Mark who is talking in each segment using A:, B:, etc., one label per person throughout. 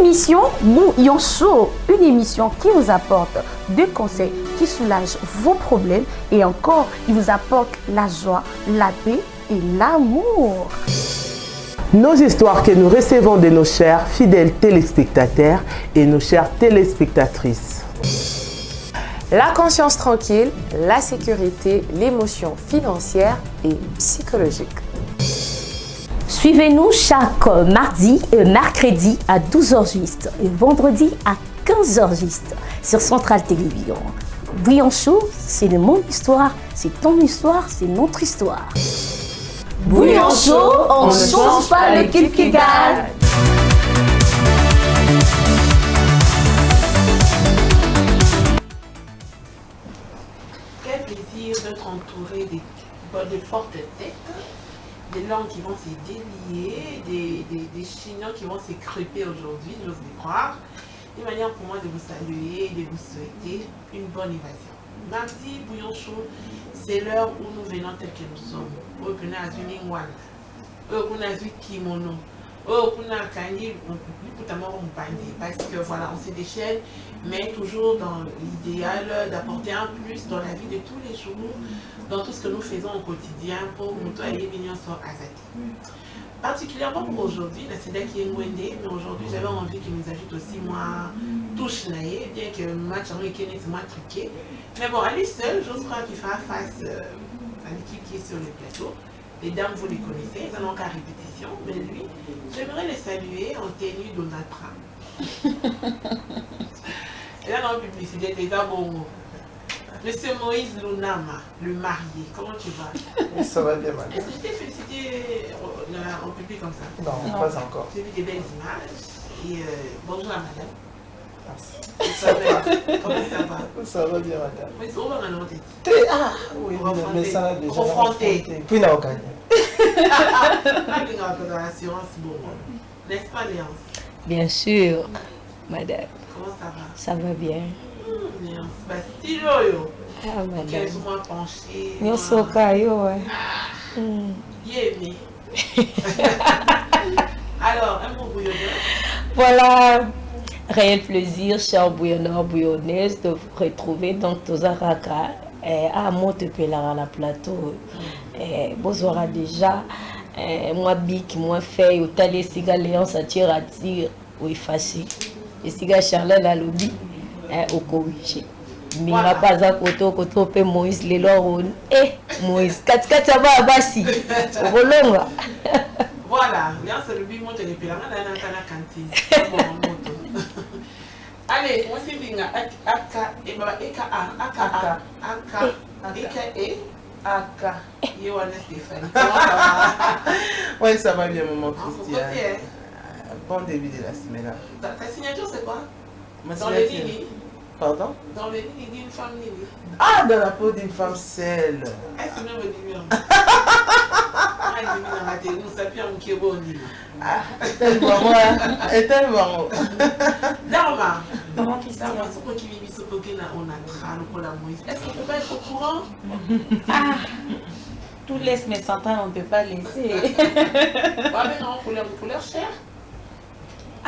A: émission Bouillon Chaud, une émission qui vous apporte des conseils qui soulagent vos problèmes et encore, il vous apporte la joie, la paix et l'amour.
B: Nos histoires que nous recevons de nos chers fidèles téléspectateurs et nos chères téléspectatrices.
C: La conscience tranquille, la sécurité, l'émotion financière et psychologique.
A: Suivez-nous chaque mardi et mercredi à 12h juste et vendredi à 15h juste sur Centrale Télévision. Bouillon Chaud, c'est de mon histoire, c'est ton histoire, c'est notre histoire. Bouillon Chaud, on ne change pas l'équipe qui gagne.
D: Quel plaisir d'être entouré de fortes têtes, des langues qui vont se délier, des chignons qui vont s'écreper aujourd'hui, j'ose le croire. Une manière pour moi de vous saluer et de vous souhaiter une bonne évasion. Mardi, Bouillon Chaud, c'est l'heure où nous venons tels que nous sommes. Où nous avons une lingouane, où nous avons un kimono, où nous avons un kanyi, parce que voilà, on se déchaîne, mais toujours dans l'idéal d'apporter un plus dans la vie de tous les jours, dans tout ce que nous faisons au quotidien pour nous et les mignons sur Azati. Particulièrement pour aujourd'hui, la CEDA qui est Mwende, mais aujourd'hui j'avais envie qu'il nous ajoute aussi moi touche naïe, bien que le match en week-end est moins truqué. Mais bon, à lui seul, j'ose croire qu'il fera face à l'équipe qui est sur le plateau. Les dames, vous les connaissez, elles en ont qu'à répétition, mais lui, j'aimerais les saluer en tenue d'Onatra. Et là, dans la publicité, les abonnés. Monsieur Moïse Lunama, le marié, comment tu vas?
E: Ça va bien, madame.
D: Est-ce que je t'ai félicité en public comme ça?
E: Non, pas encore.
D: J'ai vu des belles images. Et bonjour à madame.
E: Merci.
D: Ça va. Comment ça va?
E: Ça va bien, madame.
D: Oui, c'est où on a noté?
E: Ah, oui, mais ça a déjà
D: confronté.
E: Puis, n'a gagné.
D: N'est-ce pas, Léance?
F: Bien sûr, madame.
D: Comment ça va?
F: Ça va bien.
D: Léance, stylo, yo.
F: Ah, madame.
D: Qu'elle soit penchée.
F: Nous sommes ouais.
D: Bien, alors, un mot bouillonneur.
F: Voilà, réel plaisir, chers bouillonneurs, bouillonnaises, de vous retrouver dans Tozaraka à Montepelara, la plateau. Bonsoir déjà. Moi, Bic, moi, fait, au talé, siga, Léon, ça tire à tir, oui, facile. Et siga, Charlotte, la lobby, au Kowiché. Mais ma pas à côté, Moïse, les lorons. Moïse, 4-4, ça va à Bassi. Rolonga.
D: Voilà, Léon, c'est le but, monte les pélars, on a la cantine. Allez, moi, c'est bien, Aka, Yohanna Stéphanie.
E: Oui, ça va bien, maman Christiane. Bon début de la semaine.
D: Ta signature, c'est quoi?
E: Dans les lignes. Pardon?
D: Dans les lignes d'une femme libre.
E: Ah, dans la peau d'une femme seule.
D: Est-ce que nous me disons? Nous savions qu'il y a bon niveau.
E: Ah, tellement.
D: Norma.
F: Maman Christiane.
D: C'est quoi qui vit ce Pokéna? On a crâne pour la Moïse. Est-ce qu'on peut pas être au courant?
F: Ah, tout laisse mes centaines, on ne peut pas laisser.
D: Ouais, mais non, couleur chair.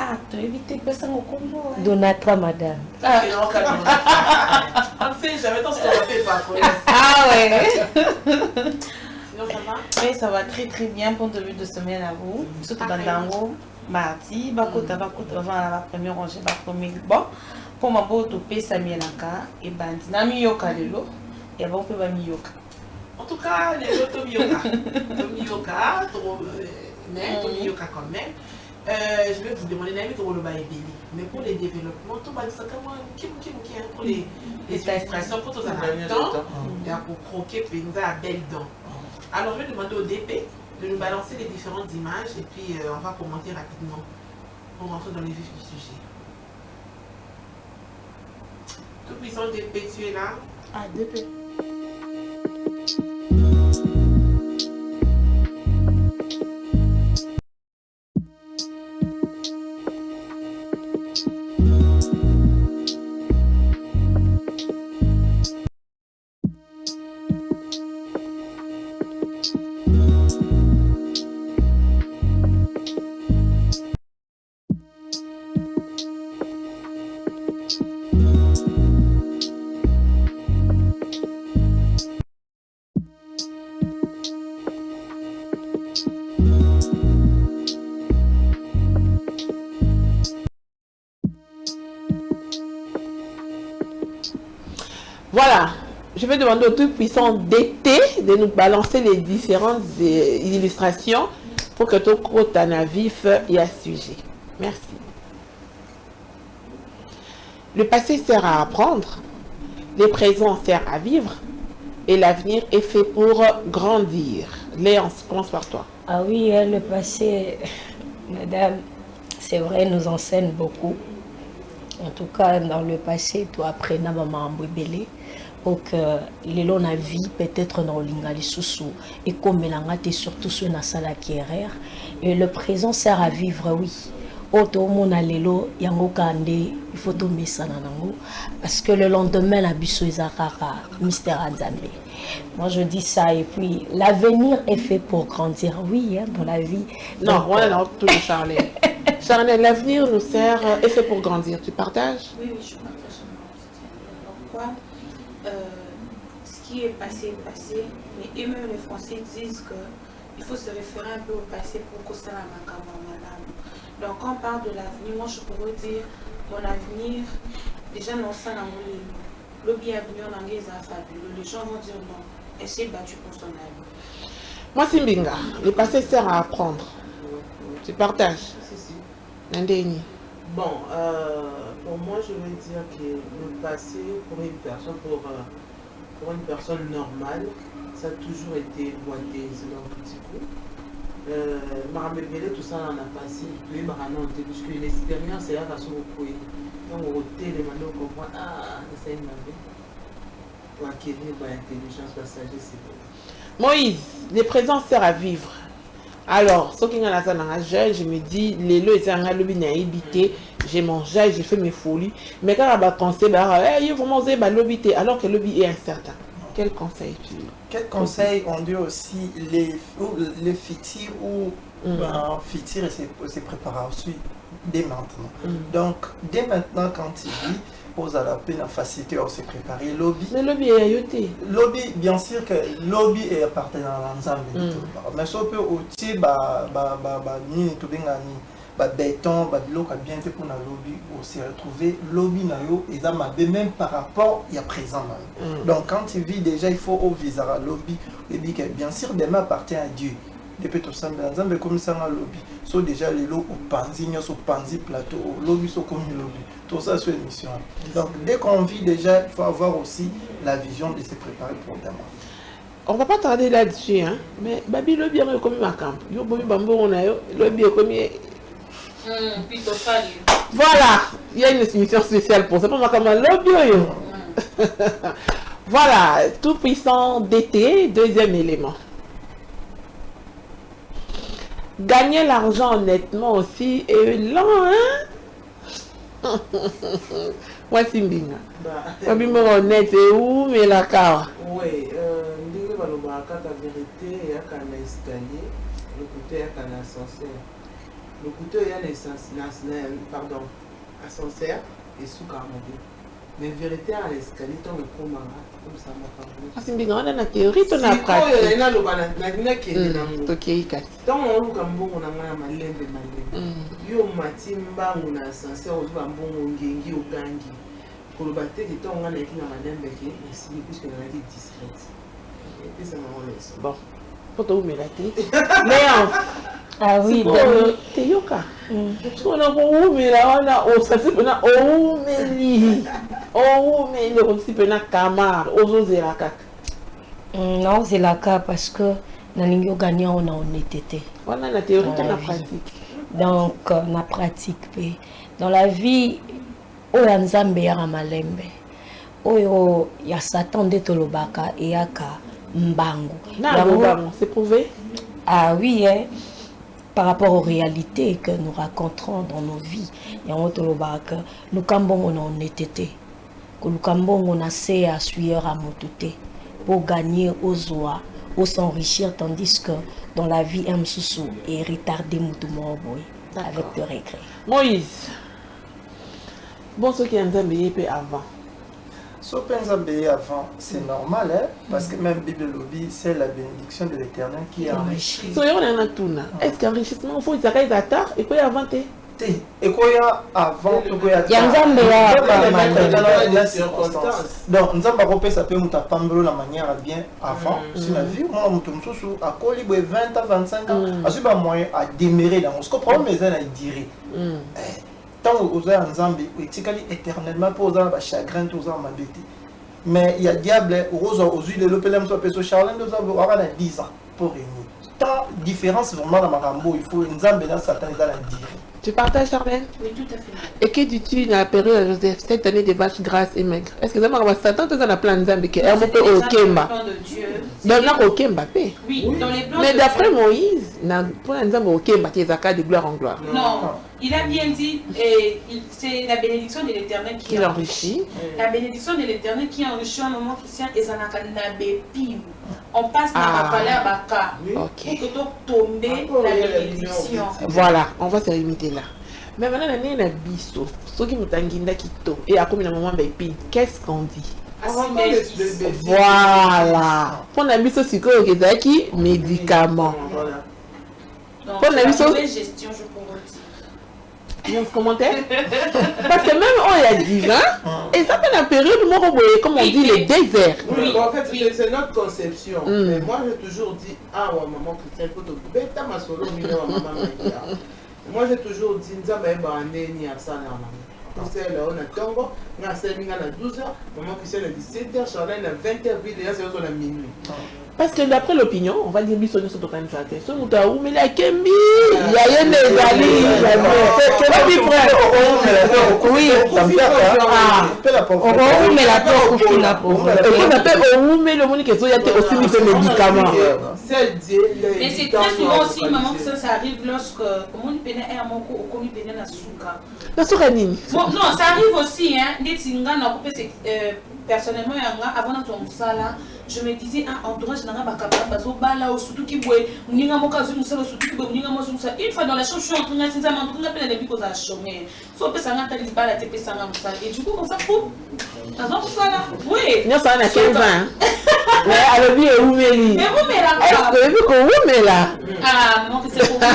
F: Ah, tu as évité que ça au Congo. Donatra, madame.
D: Ah, non, calme. On sait, j'avais tant ce qu'on fait pas.
F: Ah ouais.
D: Sinon, ça va?
G: Oui, ça va très très bien. Bon début de semaine à vous. Surtout dans Dango, mardi, bakota, avant la première rangée, la première. Bon, pour ma beau topé, Samuel Aka et Bandi. Nami Yoka Lelo, et avant que va Miyoka.
D: En tout cas, les autres Tomiyoka. Tomiyoka, mais Tomiyoka quand même. Je vais vous demander d'aller dans le Baïbili. Mais pour les développements, tout va ça comme pour les illustrations, pour tout ça temps, pour croquer, pour à belle dents. Alors je vais demander au DP de nous balancer les différentes images et puis on va commenter rapidement pour rentrer dans les vifs du sujet. Tout puissant DP, tu es là?
G: Ah, DP.
D: Voilà, je vais demander au Tout-Puissant d'été de nous balancer les différentes illustrations pour que tout côté à vif et à sujet. Merci. Le passé sert à apprendre, le présent sert à vivre et l'avenir est fait pour grandir. Léance, commence par toi.
F: Ah oui, le passé, madame, c'est vrai, nous enseigne beaucoup. En tout cas, dans le passé, toi, après, na maman mbébélé, pour que les longs na vie, peut-être dans l'ingali sous et comme l'angate surtout sur la salle acquérir. Et le présent sert à vivre, oui. Auto mona lelo yango kande il faut tomber ça nango parce que le lendemain la biso ezakara mystère Nzambe. Moi je dis ça et puis l'avenir est fait pour grandir, oui, hein, dans la vie.
D: Non, voilà, non, tout le Charlène. Charlène, l'avenir nous sert est fait pour grandir. Tu partages?
H: Oui, je partage. Pourquoi ce qui est passé est passé, mais eux-mêmes les Français disent qu'il faut se référer un peu au passé pour que ça n'a pas. Donc quand on parle de l'avenir, moi je pourrais dire mon avenir, déjà non ça dans le bienvenu en anglais est fabuleux. Les gens vont dire non, elle s'est battue pour son avenir.
D: Moi Simbinga, le passé sert à apprendre. Tu partages?
E: Si.
D: Nandeni.
E: Bon, pour moi je vais dire que le passé pour une personne normale, ça a toujours été boité, c'est un petit coup. Marambébélé, tout ça on a passé, puis Maranonte, puisque l'expérience est là à son point. Donc au télé, maintenant on comprend, ça y est, pour acquérir l'intelligence passagère, c'est bon.
D: Moïse, le présent sert à vivre. Alors, ce qui est dans la jeune, je me dis, les lois étaient en lobby habité, j'ai mangé, j'ai fait mes folies. Mais quand on va conseiller, il faut manger le lobby, alors que le lobby est incertain. Quel conseil tu as?
I: Quel conseil on dit aussi les fitires ou fitires et se préparer aussi dès maintenant. Donc, dès maintenant, quand il dit, pose à la peine la facilité à se préparer. Lobby.
D: Mais lobby est ayoté.
I: Lobby, bien sûr que lobby est appartenant à l'ensemble. Mais ça peut aussi, béton, biloko bien fait pour la lobby aussi retrouver lobby na yo et même par rapport il y a présent. Donc quand tu vis déjà il faut au viser à lobby et bien sûr demain appartient à Dieu. Depuis tout ça mais comme ça na lobby so déjà les lots au panzi plateau au lobby so comme lobby tout ça sur émission. Donc dès qu'on vit déjà il faut avoir aussi la vision de se préparer pour demain.
D: On ne va pas tarder là-dessus hein mais babi lobby est comme ma camp. Yo bobi bambo on a yo lobby est comme voilà, il y a une émission spéciale pour ça. Pour moi, comme un lobby. Voilà, tout puissant d'été, deuxième élément. Gagner l'argent honnêtement aussi est lent, hein? Moi, Simbinga. Comme il me honnête, c'est où, mais la cara?
E: Oui, je vais vous dire la vérité, il y a un escalier, le côté, il y a un ascenseur. Le couteau il y a ascenseur et sous carmonté. Mais vérité à l'escalier, on le prend comme ça m'a parlé.
D: C'est bien, on a la théorie, on a la pratique.
E: Il y a on a bon, on a malin. Yo matimba, on a ascenseur, on a bon, gengi au gangi. Pour le battre, il on a écrit à madame Becky, ainsi puisque on a dit discrète. Et puis ça m'a laissé.
D: Bon, faut te mettre la tête. Mais
F: ah oui,
D: t'es yoka. On a mais là on a au ça c'est pena mais aussi pena camar ozoze la cac.
F: Non, c'est la cas parce que nalingo gagnant on a honnêteté.
D: Voilà la théorie dans la pratique.
F: Donc la pratique dans la vie oyo nzambe ya malembe. Oyo ya Satan de tolobaka et yaka mbangu.
D: C'est prouvé.
F: Ah oui hein. Par rapport aux réalités que nous raconterons dans nos vies. Et en autre cas, nous cambons on honnêteté. Que nous cambons on a assez à suivre à mototé pour gagner aux oies, pour s'enrichir, tandis que dans la vie, un sous et retarder moutoumou avec de regrets.
D: Moïse, bon, ce qui est un peu avant.
I: Ce qui est avant, c'est normal, hein? Parce que même Bible lobby, c'est la bénédiction de l'Éternel qui est enrichie.
D: Est-ce qu'enrichissement, il faut qu'ils arrêtent d'attendre et quoi inventer?
I: Et quoi avant
A: Yanzambe
I: donc nous avons repéré ça peut nous taper la manière bien avant si la vie moi mon tour sous à coller 20 à 25 ans à ce pas moyen à demeurer dans ce problème mais elle a diré tant aux Nzambe éternellement pour aux chagrin tous en m'embêter mais il y a diable aux huiles le pelem soit peso Charlène nous avons 10 ans pour réunir tant différence vraiment dans ma rambo il faut Nzambe dans Satan dans la dire.
C: Tu partages, Charlène?
H: Oui, tout à fait.
C: Et que dis-tu dans la période de Joseph, cette année des vaches grasses et maigres? Est-ce que ça m'a Satan, tu as plein de Zambé qui est un peu au Kemba? Donc, là, au Kemba,
H: oui, dans les plans.
C: Mais d'après Moïse, pour un Zambé au Kemba, tu es à de gloire en gloire.
H: Non, il a bien dit, c'est la bénédiction de l'Éternel qui
C: enrichit.
H: La bénédiction de l'Éternel qui enrichit un moment chrétien et ça n'a qu'à n'abépim. On passe dans la palais à Baka pour que tu tombes la bénédiction.
C: Voilà, on va se limiter là. Mais maintenant, on a un biseau. Ceux qui nous ont quitté et à comme un moment d'épine, qu'est-ce qu'on dit? Voilà. Pour un biseau, c'est quoi? C'est médicament.
H: Pour un biseau, gestion, je pourrais dire.
C: Commentaire parce que même on a dit et ça fait la période où comme on dit le désert.
E: Oui, en fait c'est notre conception. Mais moi j'ai toujours dit maman chrétienne faut te bêta ma solo maman. Moi j'ai toujours dit nzamba eba neni ya sana maman. C'est là on a tongo na selinga na 12h maman chrétienne à 17h Charlène à 20h puis déjà c'est on a minuit.
C: Parce que d'après l'opinion, on va dire biso sur ton candidat. Ce muta ou mais la kembi, il y a une ezali, oui, on met la porte au final. On appelle on met le monde qui est aussi mis des médicaments.
H: Mais c'est très souvent aussi maman que ça arrive lorsque comment il pénètre un moko ou comme il pénètre la souka.
C: La souka nini?
H: Non, ça arrive aussi des tinga na coupé personnellement avant notre sala je me disais entourage n'a pas capable bazo bala au surtout qui boit muninga moka zu musala surtout qui boit muninga moka musala une fois dans la chambre je suis en train de sinza manduka pena depuis qu'on a chômé so pe sanga tali bala te pe sanga musala et du coup comme ça pour dans sala oui
C: non ça na 15 ans mais alors bien oumeli
H: mais vous me la
C: est-ce que vous ko oumela
H: non que c'est pour les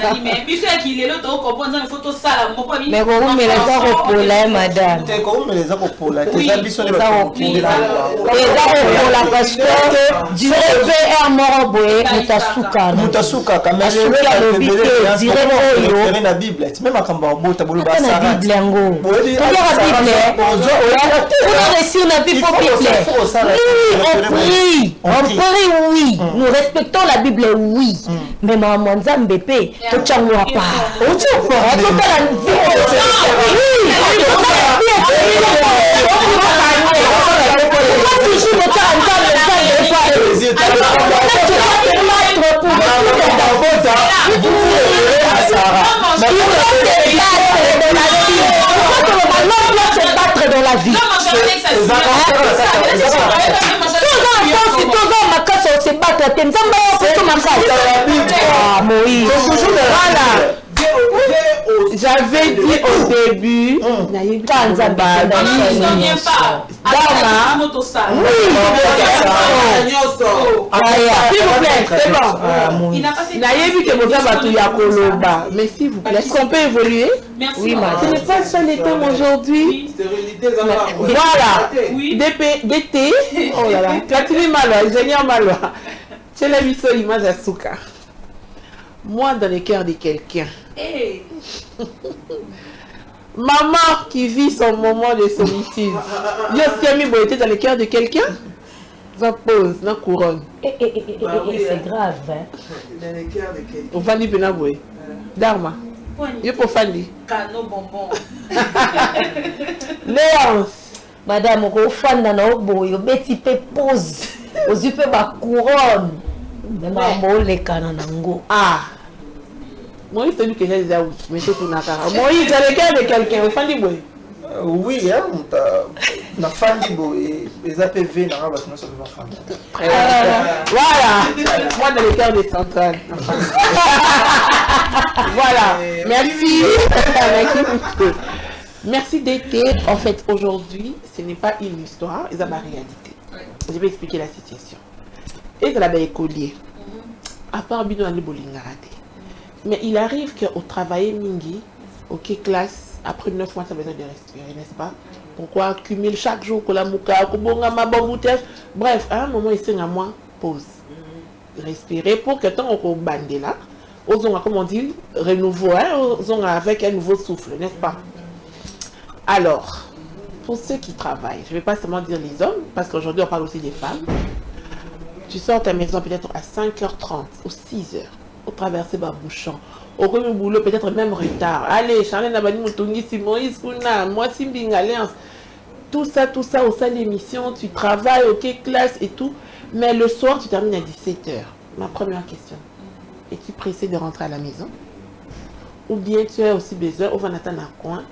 H: amis mais puis c'est qu'il est là to comprendre une photo sala moko bi
A: mais ko oumela za ko pola madame
I: te ko oumela za ko pola te za biso ne ba ko
A: parce que Dieu veut un moroboé
I: mutasuka kama le la Bible même akamba bota bolo ba sara
A: la Bible ngo on réussit la Bible on prie oui nous respectons la Bible oui mais maman Nzambe pe to changwa pa o tsofa to la dans la vie.
C: J'avais dit au début, mais s'il vous plaît, est-ce qu'on peut évoluer?
H: Oui,
C: ce n'est pas ça les thèmes aujourd'hui. Voilà, d'été, oh là là, Catherine Malois, ingénieur Malois, c'est la vie sur l'image à Souka. Moi, dans le cœur de quelqu'un. Maman qui vit son moment de solitude. Je suis mis beauté dans le cœur de quelqu'un. Ça pose, la couronne.
A: C'est grave.
E: Dans le cœur de quelqu'un.
C: Au Fandi Penaboué. Dharma. Je peux Fandi.
H: Cano bonbon.
C: Léance.
A: Madame, au fan dans nos boy, au petit peu pose. Aux yeux ma couronne. Même un beau les cananango.
C: Ah. Moïse, c'est lui que j'ai déjà oublié. Mais c'est tout nakara. Moïse, dans le cœur de quelqu'un. Au Fandi Boy.
I: Oui, na Fandi Boy. Les APV, na rabat, non, ça ne va pas.
C: Voilà. Moi, dans le cœur des centrales. Voilà. Merci. Merci d'été. En fait, aujourd'hui, ce n'est pas une histoire, c'est ma réalité. Je vais expliquer la situation. Et c'est la belle écolier. À part Bino Ali Bolingate. Mais il arrive qu'au travail Mingi, ok, classe, après 9 mois, tu as besoin de respirer, n'est-ce pas? Pourquoi cumule chaque jour que la mouka, bref, à un moment, il s'est à moi, pause. Respirer pour que tant qu'on bande là, osons, comme on dit, renouveau, osons avec un nouveau souffle, n'est-ce pas? Alors, pour ceux qui travaillent, je ne vais pas seulement dire les hommes, parce qu'aujourd'hui, on parle aussi des femmes. Tu sors ta maison peut-être à 5h30 ou 6h, au traverser par bouchon. Au premier boulot, peut-être même retard. Allez, Charlène Nabani Moutongi, si Moïse Kouna, moi Simbing Alliance. Tout ça au sein de l'émission, tu travailles, ok, classe et tout. Mais le soir, tu termines à 17h. Ma première question. Es-tu pressé de rentrer à la maison? Ou bien tu as aussi besoin, au Vanatan à coin,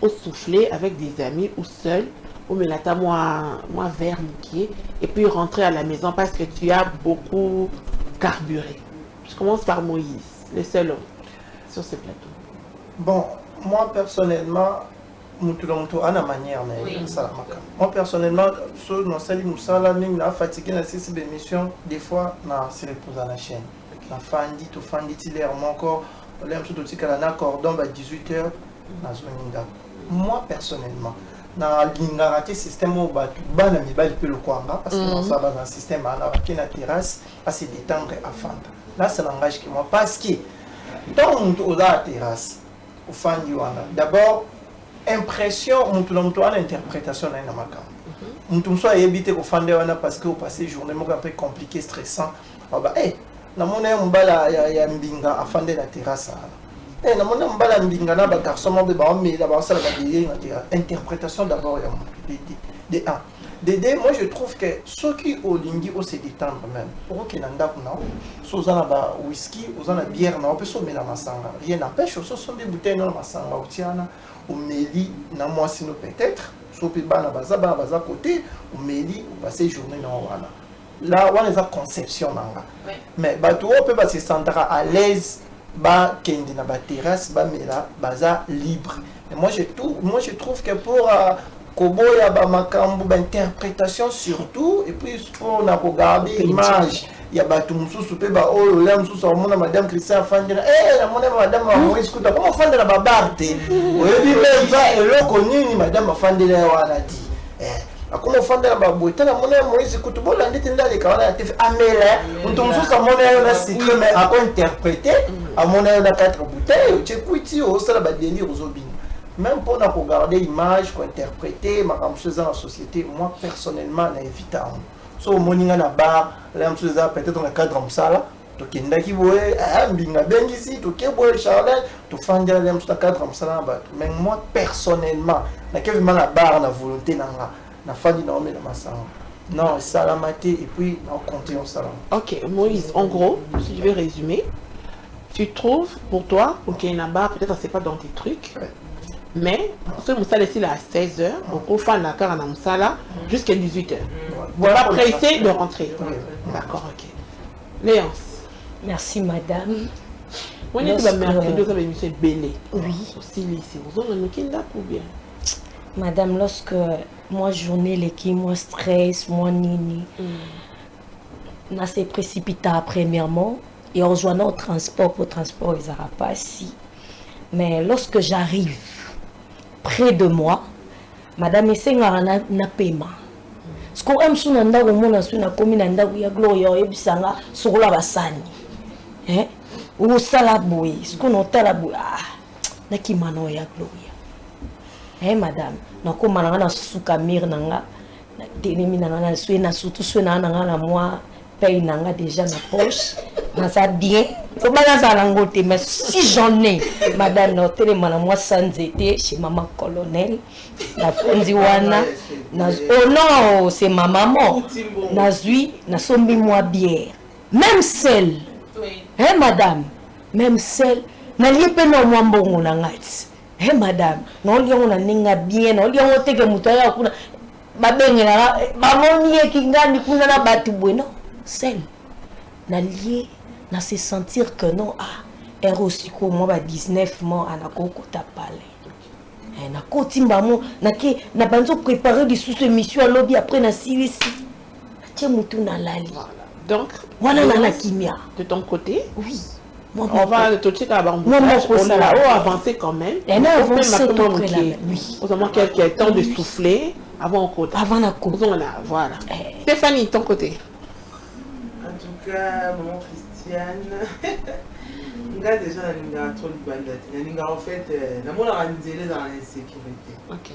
C: au souffler avec des amis ou seul, ou Melata, moi vers Mickey, et puis rentrer à la maison parce que tu as beaucoup carburé. Je commence par Moïse, le seul homme sur ce plateau.
I: Bon, moi personnellement, moi personnellement, sur nos salles, nous sommes fatigués dans ces émissions. Des fois, se repose à la chaîne. La fandi, tout fandi, encore, l'aime tout aussi qu'elle a un cordon à 18h. Moi personnellement, dans le système où le parce que dans le système, on a la terrasse, à se détendre à fendre. Là, c'est l'engagement que moi, parce que tant on a la terrasse, au fandi, d'abord, impression, on a l'interprétation de la macam. On soit évité au fandi, parce que au passé, journée un peu compliqué, stressant. Na mona mbala ya mbinga afande la terrasse na mona mbala mbinga na ba garçon mbe ba mais là ba ça la interprétation d'abord de 1 de 2 moi je trouve que ceux qui au lingi au se détendre même pour que nanda kuna sozana ba whisky ozana bière na peut sommer la masanga rien n'empêche so sont des bouteilles na masanga otiana au meli na moi sinon peut-être so pe bana baza côté au meli ou passer journée na wana. Là, on a une conception. Mais on peut se sentir à l'aise, kendi na terrasse, mais là, baza libre. Et moi, je trouve que pour Koboya, makambo, interprétation surtout, et puis pour regarder l'image, il y a tout le monde, madame Christian Fandina, madame Moïse Kouta, comment Fandina la babarte? Oui, même là, connu, madame Fandina a dit. Comment faire la babouette? La monnaie Moïse écoute bon la ndete ndale kana ya TV amela on tombe sur sa monnaie na secret mais à interpréter à monnaie na 4 bouteilles tu écoutes au ça la délire aux obines même pour na regarder image pour interpréter ma chose dans la société moi personnellement na évite so moninga na bar la chose peut-être dans le cadre comme ça là to kenda ki boye mbinga bengi si to ke boye Charlène to fanda la chose dans cadre comme ça là mais moi personnellement na ke vraiment la bar na volonté nanga na fadi na omela masanga non ça la maté et puis on compter en salam.
C: Ok Moïse, en gros si je vais résumer, tu trouves pour toi ok Naba peut-être c'est pas dans tes trucs mais ce moussala ici là à 16h au fan la car na moussala jusqu'à 18h voilà pressé de rentrer. D'accord, ok Léance.
F: Merci madame.
C: On est de mercredi vous avez monsieur Belé.
F: Oui
C: aussi ici vous avez un kinda ou bien
F: madame, lorsque moi journée l'équipe, moi stress, moi nini, on s'est précipité premièrement et en rejoignant au transport, ils n'auront pas si. Mais lorsque j'arrive près de moi, madame essaie na paiement. Ce qu'on aime sur nanda au monde sur na commune nanda où il y a gloria et bisanga sur la basani. Hein? Ou salaboui, ce qu'on entend la boui, na qui mano ya gloria. Eh madame, nako mananga na suka mir nanga na tenemi nanga na sué na surtout sué nanga na moi paye nanga déjà na poche na ça bien faut pas ça langote mais si j'en ai madame no télé mana moi sans été chez maman colonel la fondi wana na oh non c'est ma maman na zui na sombi moi bière même celle eh madame même celle na lipe no moi mbongo na ngati. Hey madame, non lion na ninga bien, non lion teke mutaya kuna babenge na bamoni ekingani kuna na batu bueno. Celle na lié na se sentir que non er aussi ko moi ba 19 mois anako kota parler. Na kotimba mo na ke na banzo préparer des sous-émissions à lobby après na CVC. Tie mutu na lali.
C: Donc,
F: voilà na kimia.
C: De ton côté,
F: oui.
C: On va tout de suite à
A: Moi,
C: on a avancé quand même.
A: Et on a avancé tout près là.
C: Oui. Nous avons quelques temps de souffler avant côté.
A: Avant la cour.
C: Voilà. Stéphanie, ton côté.
E: En tout cas, maman Christiane, nga déjà na trop libanda. En fait, na mona ranzele dans l'insécurité.
C: OK.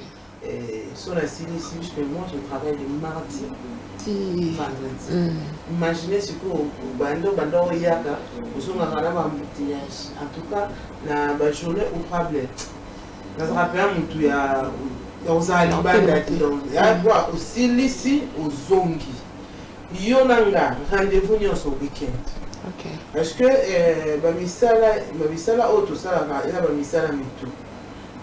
E: Sur la série ici, puisque moi je travaille le mardi, vendredi. Imaginez ce que bando yaka, vous avez un embouteillage. En tout cas, la journée au problème. Nous avons rappelé un il y a aux alibanda, il y a quoi aussi ici aux zongi. Il y a un rendez-vous au week-end.
C: OK.
E: Parce que Bamisala auto ça il y a Bamisala mitou.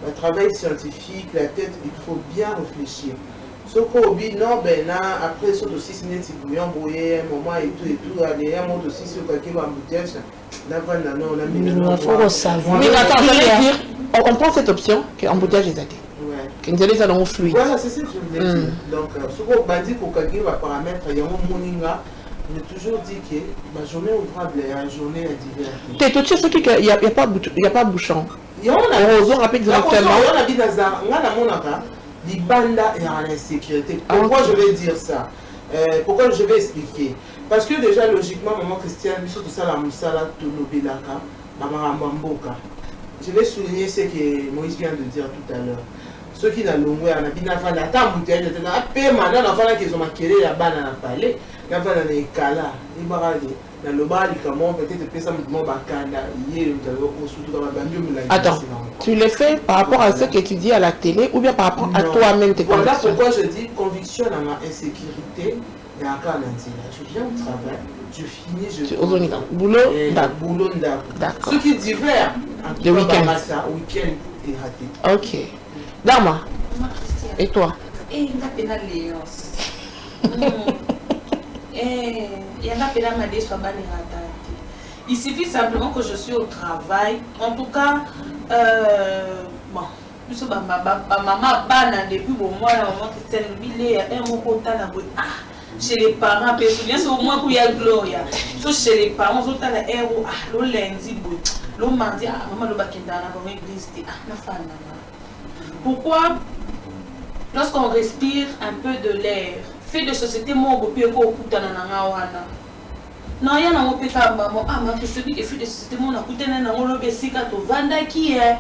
E: Le travail scientifique, la tête, il faut bien réfléchir. Ce qu'on dit, non, ben là, après, ça aussi, c'est un brouillé, un moment et tout, il un mot aussi sur quelqu'un va embouteillage. Là, non, on a mis le
A: faut savoir.
C: Mais attends, j'allais dire, on prend cette option, qu'embouteillage est athée.
E: Ouais.
C: Qu'il nous allait dans fluide.
E: Voilà, c'est ça que je voulais dire. Donc, ce qu'on va dire, que quelqu'un va paramètre, il y a un moninga. J'ai toujours dit que ma journée ouvrable est une journée à divers.
C: Tu es tout ce qu'il n'y a pas bouchon.
E: Il y a un
C: rapide directement.
E: On a dit dans Libanda et en insécurité. Pourquoi je vais dire ça? Pourquoi je vais expliquer? Parce que déjà, logiquement, maman Christiane, surtout ça, la moussala, Tonobilaka, maman Mboka. Je vais souligner ce que Moïse vient de dire tout à l'heure. Ceux qui n'ont l'ongoué, on a dit n'a pas la table, on a dit qu'ils ont maquillé la banane à palais. Il y a des kala, il y a le bar, peut-être
C: attends, tu le fais par rapport à ce que tu dis à la télé ou bien par rapport à toi-même tes
E: convictions? Voilà
C: convictions.
E: pourquoi je dis conviction dans ma insécurité. Il y a encore je viens au travail, je finis, je boulot, d'accord. Ce qui diffère entre le week-end est raté.
C: Ok. Dama, et toi?
H: Et il y a des il y a il suffit simplement que je suis au travail. En tout cas, bon, maman banane depuis bon mois, la maman Christiane, il est un mot content chez les parents, c'est au moins qu'il y a Gloria. Chez les parents, ils ont un héros, le lundi, le mardi, maman le bakindana, dans l'église, pourquoi, lorsqu'on respire un peu de l'air, fait de société, moi, je peux pas non, il y a un peu de maman. Ah, ma celui qui fait de société, moi, on a coûté un peu de sika to vanda qui est.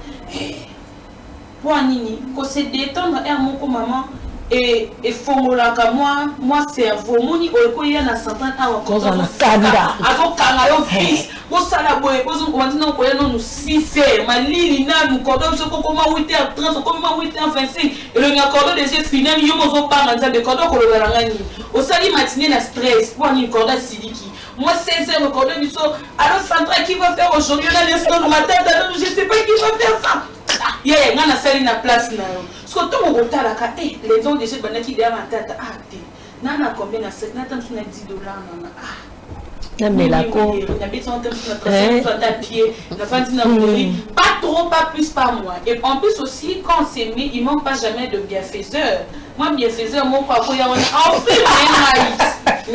H: Pour Nini, quand c'est détendre un mot comme maman et formuler comme moi, cerveau, mon y a un certain temps encore.
A: On a Canada.
H: Avant Canada, fils. Pour ça, la boue, pour nous, on nous 6 heures. Ma ligne, nous cordons, ce comment 8h30, comment 8h25. Et le cordon des gestes finaux, nous avons pas un de cordon qu'on le rangani. Au salut matinée, la stress, pour un cordon siliki. Moi, 16h, le cordon du saut. Alors, Sandra, qui va faire aujourd'hui, là, l'instant de matin, je ne sais pas qui va faire ça. Il y a un salle na place là. Parce que tout le monde a dit, les gens déjà qui derrière ma tête, ah, nana combien na 7, nana sur $10 nana. Ah.
A: Mais la cour.
H: Pas trop, pas plus, pas moins. Et en plus aussi, quand on s'est mis, il ne manque pas jamais de bienfaiseurs. Moi, bienfaiseur, mon papa, il y a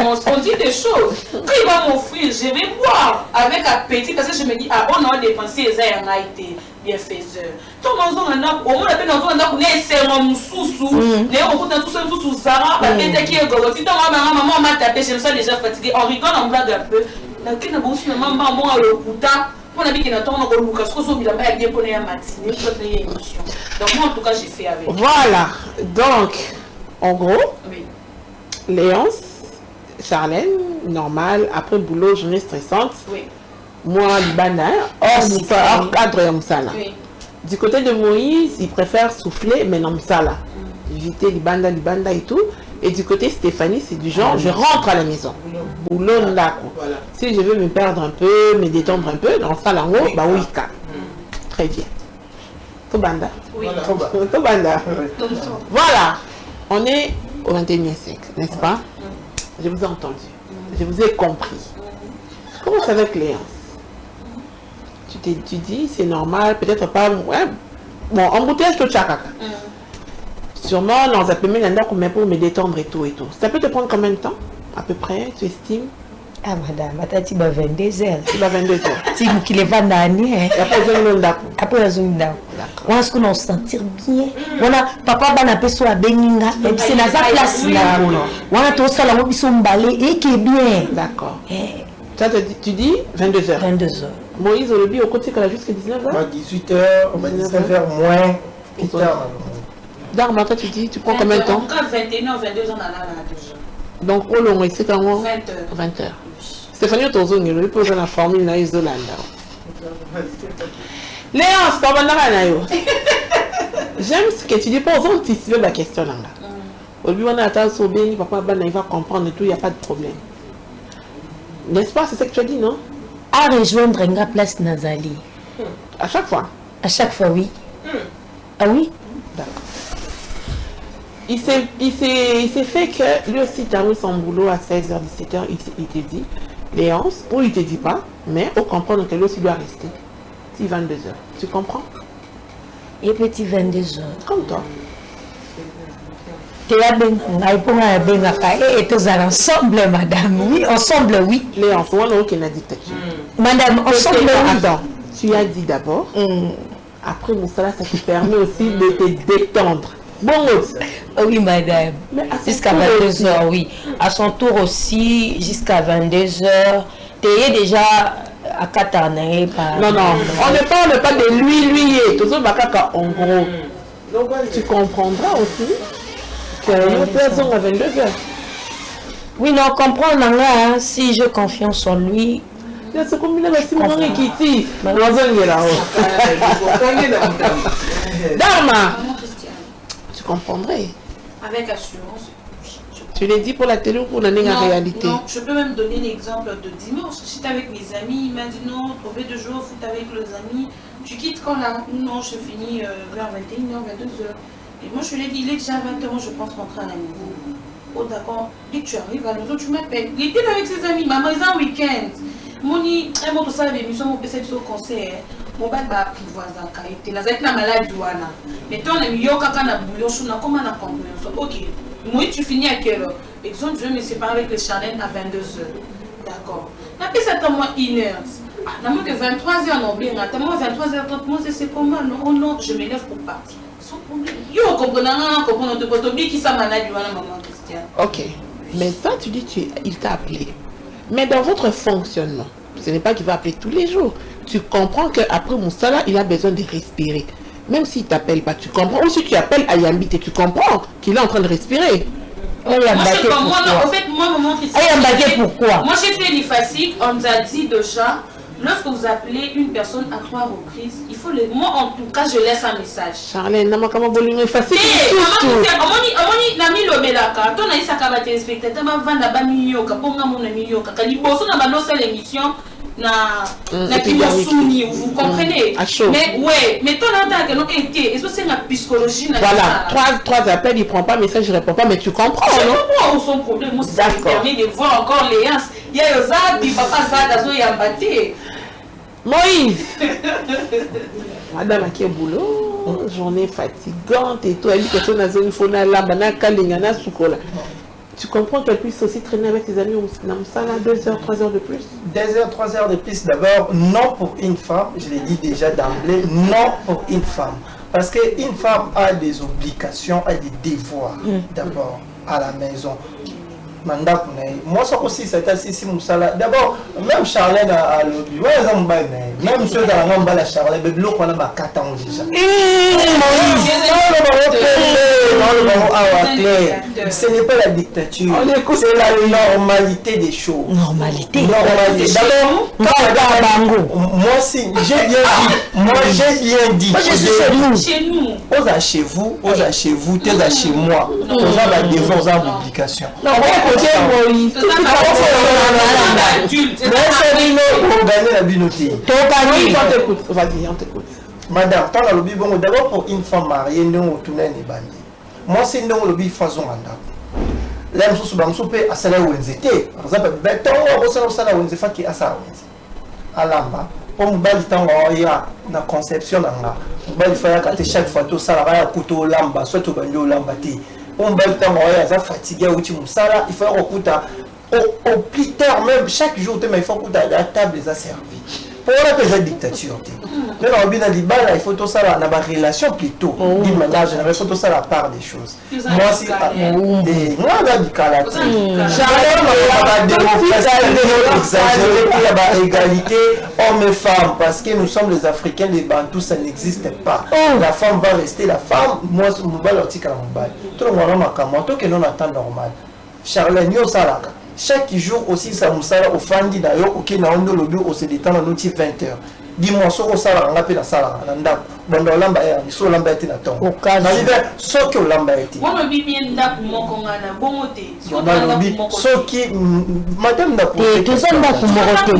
H: on dit des choses. Quand il va m'offrir, je vais boire avec appétit parce que je me dis, ah, on a dépensé les airs en été. Bienfaiseur. Tout le monde a au moins la peine dans un c'est mon sous-sous. Les on compte tout ça sous Zara, la tête qui est golotie. Tant maman m'a tapé, je me sens déjà fatiguée. On rigole, on blague un peu. La qui n'a pas aussi maman moi le couta. On a dit qu'il attend encore Lucas, parce que il a bien pour la matinée, pour une émission. Donc moi en tout cas j'ai fait avec.
C: Voilà. Donc en gros,
H: oui.
C: Léonce, Charlène, normal, après boulot, journée stressante.
H: Oui.
C: Moi, Libana, hors cadre de Moussala. Oui. Du côté de Moïse, il préfère souffler, mais non Moussala. Éviter Libanda et tout. Et du côté Stéphanie, c'est du genre, je rentre à la maison. Boulot, là. Voilà. Si je veux me perdre un peu, me détendre un peu, dans ça, là, oui, bah oui, très bien. Tobanda.
H: Oui.
C: Tobanda. Voilà. On est au 21e siècle, n'est-ce pas? Je vous ai entendu. Je vous ai compris. Comment ça va avec Léonce? Tu dis, c'est normal, peut-être pas. Ouais. Bon, embouteillage tout chakaka. Sûrement, dans un peu, mais pour me détendre et tout et tout. Ça peut te prendre combien de temps, à peu près, tu estimes?
F: Ah, madame, attends, tu vas 22h.
C: Tu vas 22h.
F: Tu vas qu'il est pas d'année.
C: Et après, je
F: après, je vais on va se sentir bien. Voilà, papa va n'appeler soit Beninga. Et puis c'est dans sa place là. Voilà, tout ça là, on peut balai et qui est bien.
C: D'accord. Tu dis 22h.
F: 22h.
C: Moïse, au début, au côté qu'elle a jusqu'à 19h.
I: 18h, 19h moins. Plus tard.
C: Darma, toi, tu dis, tu prends combien de temps?
H: En cas 21h, 22h, on en a déjà.
C: Donc, au long, c'est quand
H: 20h.
C: 20h. Stéphanie Tozoni, il peut la formule na Isolanda. Léance, pas bon. J'aime ce que tu dis, pour anticiper la question là. Au début, on a attendu au béni, papa, il va comprendre et tout, il n'y a pas de problème. N'est-ce pas, c'est ce que tu as dit, non?
F: À rejoindre une place Nazali.
C: À chaque fois?
F: À chaque fois, oui. Ah oui?
C: D'accord. Il s'est fait que lui aussi termine son boulot à 16h, 17h, il te dit, Léance, ou il te dit pas, mais on comprend que lui aussi doit rester. Si 22h. Tu comprends?
F: Et petit 22h.
C: Comme toi.
F: Tu as bien et tous ensemble, madame. Oui, ensemble, oui.
C: Léance, on a aucune dictature.
F: Madame, ensemble, oui.
C: Attends, tu as dit d'abord. Après, Moussala, ça te permet aussi de te détendre. Bon,
F: oui, madame. Jusqu'à 22h, oui. À son tour aussi, jusqu'à 22h. Tu es déjà à Katane.
C: Non, non. On ne parle pas de lui. Tout ça, en gros. Tu comprendras aussi que nous personne à 22h.
F: Oui, non, comprendre, hein, si j'ai confiance en lui.
C: C'est comme il a aussi mon équité. Dharma. Tu comprendrais.
H: Avec assurance.
C: Tu l'as dit pour la télé ou pour la réalité?
H: Non, je peux même donner l'exemple de dimanche. J'étais avec mes amis, il m'a dit non, trouver 2 jours, foot avec les amis. Tu quittes quand là? Non, je finis vers 21h, 22h. Et moi je lui ai dit, il est déjà 20h, moi je pense rentrer à la maison. Oh d'accord, dès que tu arrives à la maison, tu m'appelles. Il était avec ses amis, maman, ils ont un week-end. Moni, un mot tout ça, l'émission, mon PC au concert. Mon bac va apprivoiser en qualité. N'a pas malade, Douana. Mais toi, on a mis Yoka, on a bouillon, on a comment on a compris. Ok. Moi, tu finis à quelle heure? Exemple, je vais me séparer avec le Chanel à 22h. D'accord. Après, ça t'a moins 1h. Ah, n'a moins que 23h, non, bien. T'as moins 23h30, moi, c'est comment? Non, non, je m'élève pour partir. Sans problème. Yo, comprenez, de votre qui ça malade, maman Christiane.
C: Ok. Mais ça, tu dis, il t'a appelé. Mais dans votre fonctionnement, ce n'est pas qu'il va appeler tous les jours. Tu comprends qu'après Moussala, il a besoin de respirer. Même s'il ne t'appelle pas, tu comprends. Ou si tu appelles Ayambite, tu comprends qu'il est en train de respirer.
H: Moi, je sais pas, moi, en fait, moi, maman Christiane.
F: Pourquoi?
H: Moi, j'ai fait l'IFASIC, on nous a dit déjà, lorsque vous appelez une personne à 3 reprises, il faut le. Moi, en tout cas, je laisse un message.
C: Charlène, nama kama bolimo facile.
H: Amoni nami lobelaka. Ton aïssa kaba téléspectateur ba vanda ba miyoka, ponga mona miyoka. Kali bosso na banosa l'émission na kimosuni, vous comprenez? Mais ouais, mais ton entend que non été, et ça c'est la psychologie.
C: Voilà, trois appels, il prend pas message, il répond pas, mais tu comprends, non?
H: Je comprends son problème. Moi, ça me permet de voir encore les gens. Il y a yo ça, puis papa ça, dazo yambate.
C: Moïse. Madame qui est boulot, journée fatigante et tout, elle dit que tu as une faune à la banane, kalingana, soukola. Tu comprends qu'elle puisse aussi traîner avec tes amis au Namsala 2 heures, 3 heures de plus?
I: 2 heures, 3 heures de plus. D'abord, non pour une femme, je l'ai dit déjà d'emblée, non pour une femme. Parce qu'une femme a des obligations, a des devoirs, d'abord, à la maison. Moi, ça aussi, c'est assez Moussala. D'abord, même Charlène a lobby. Même ceux dans la nombre de Charlène, mais l'autre, on a ma 4 ans déjà. Ce n'est pas la dictature, c'est la normalité des choses.
F: Normalité.
I: D'abord, moi, j'ai bien dit.
F: Moi, je suis
H: chez nous.
I: Osa chez vous, osa chez vous, t'es chez moi. Osa la défense en obligation.
C: Moïse. Vas-y, on t'écoute.
I: Madame, tant le lobby, bon, d'abord pour une femme mariée, nous, on tourne les bandits. Moi, c'est nous, le lobby, faisons un là, je suis soupé à salaire où ils étaient. Par exemple, béton, on salaire où ils étaient, qui a ça. À l'amba, on me bat le temps, il y a une conception là. On me fait que chaque fois, tout ça, il y a un couteau lamba, soit au bandeau lamba. On va être fatigué, il faut recouter au plus tard même chaque jour il faut que la table les a servi pour la dictature mais on bien dit là il faut tout ça la relation plutôt d'une manière générale il faut tout ça la part des choses moi si moi on a dit qu'à la égalité hommes et femmes parce que nous sommes les Africains les Bantous ça n'existe pas la femme va rester la femme moi mon bal article à mon bal tout le monde a un tout que non attend normal Charlène yo salaka chaque jour aussi ça musala au fandi na yo OK na ondo lobi au se détendre nous 20h dis-moi so sala nga pe na sala na ndako bondo lamba ya so lamba ete na tongo na libe soki o lamba ete
H: moi lobi bien ndako moko ngana bongo te
I: soki madame na po
A: te zo ndako moko te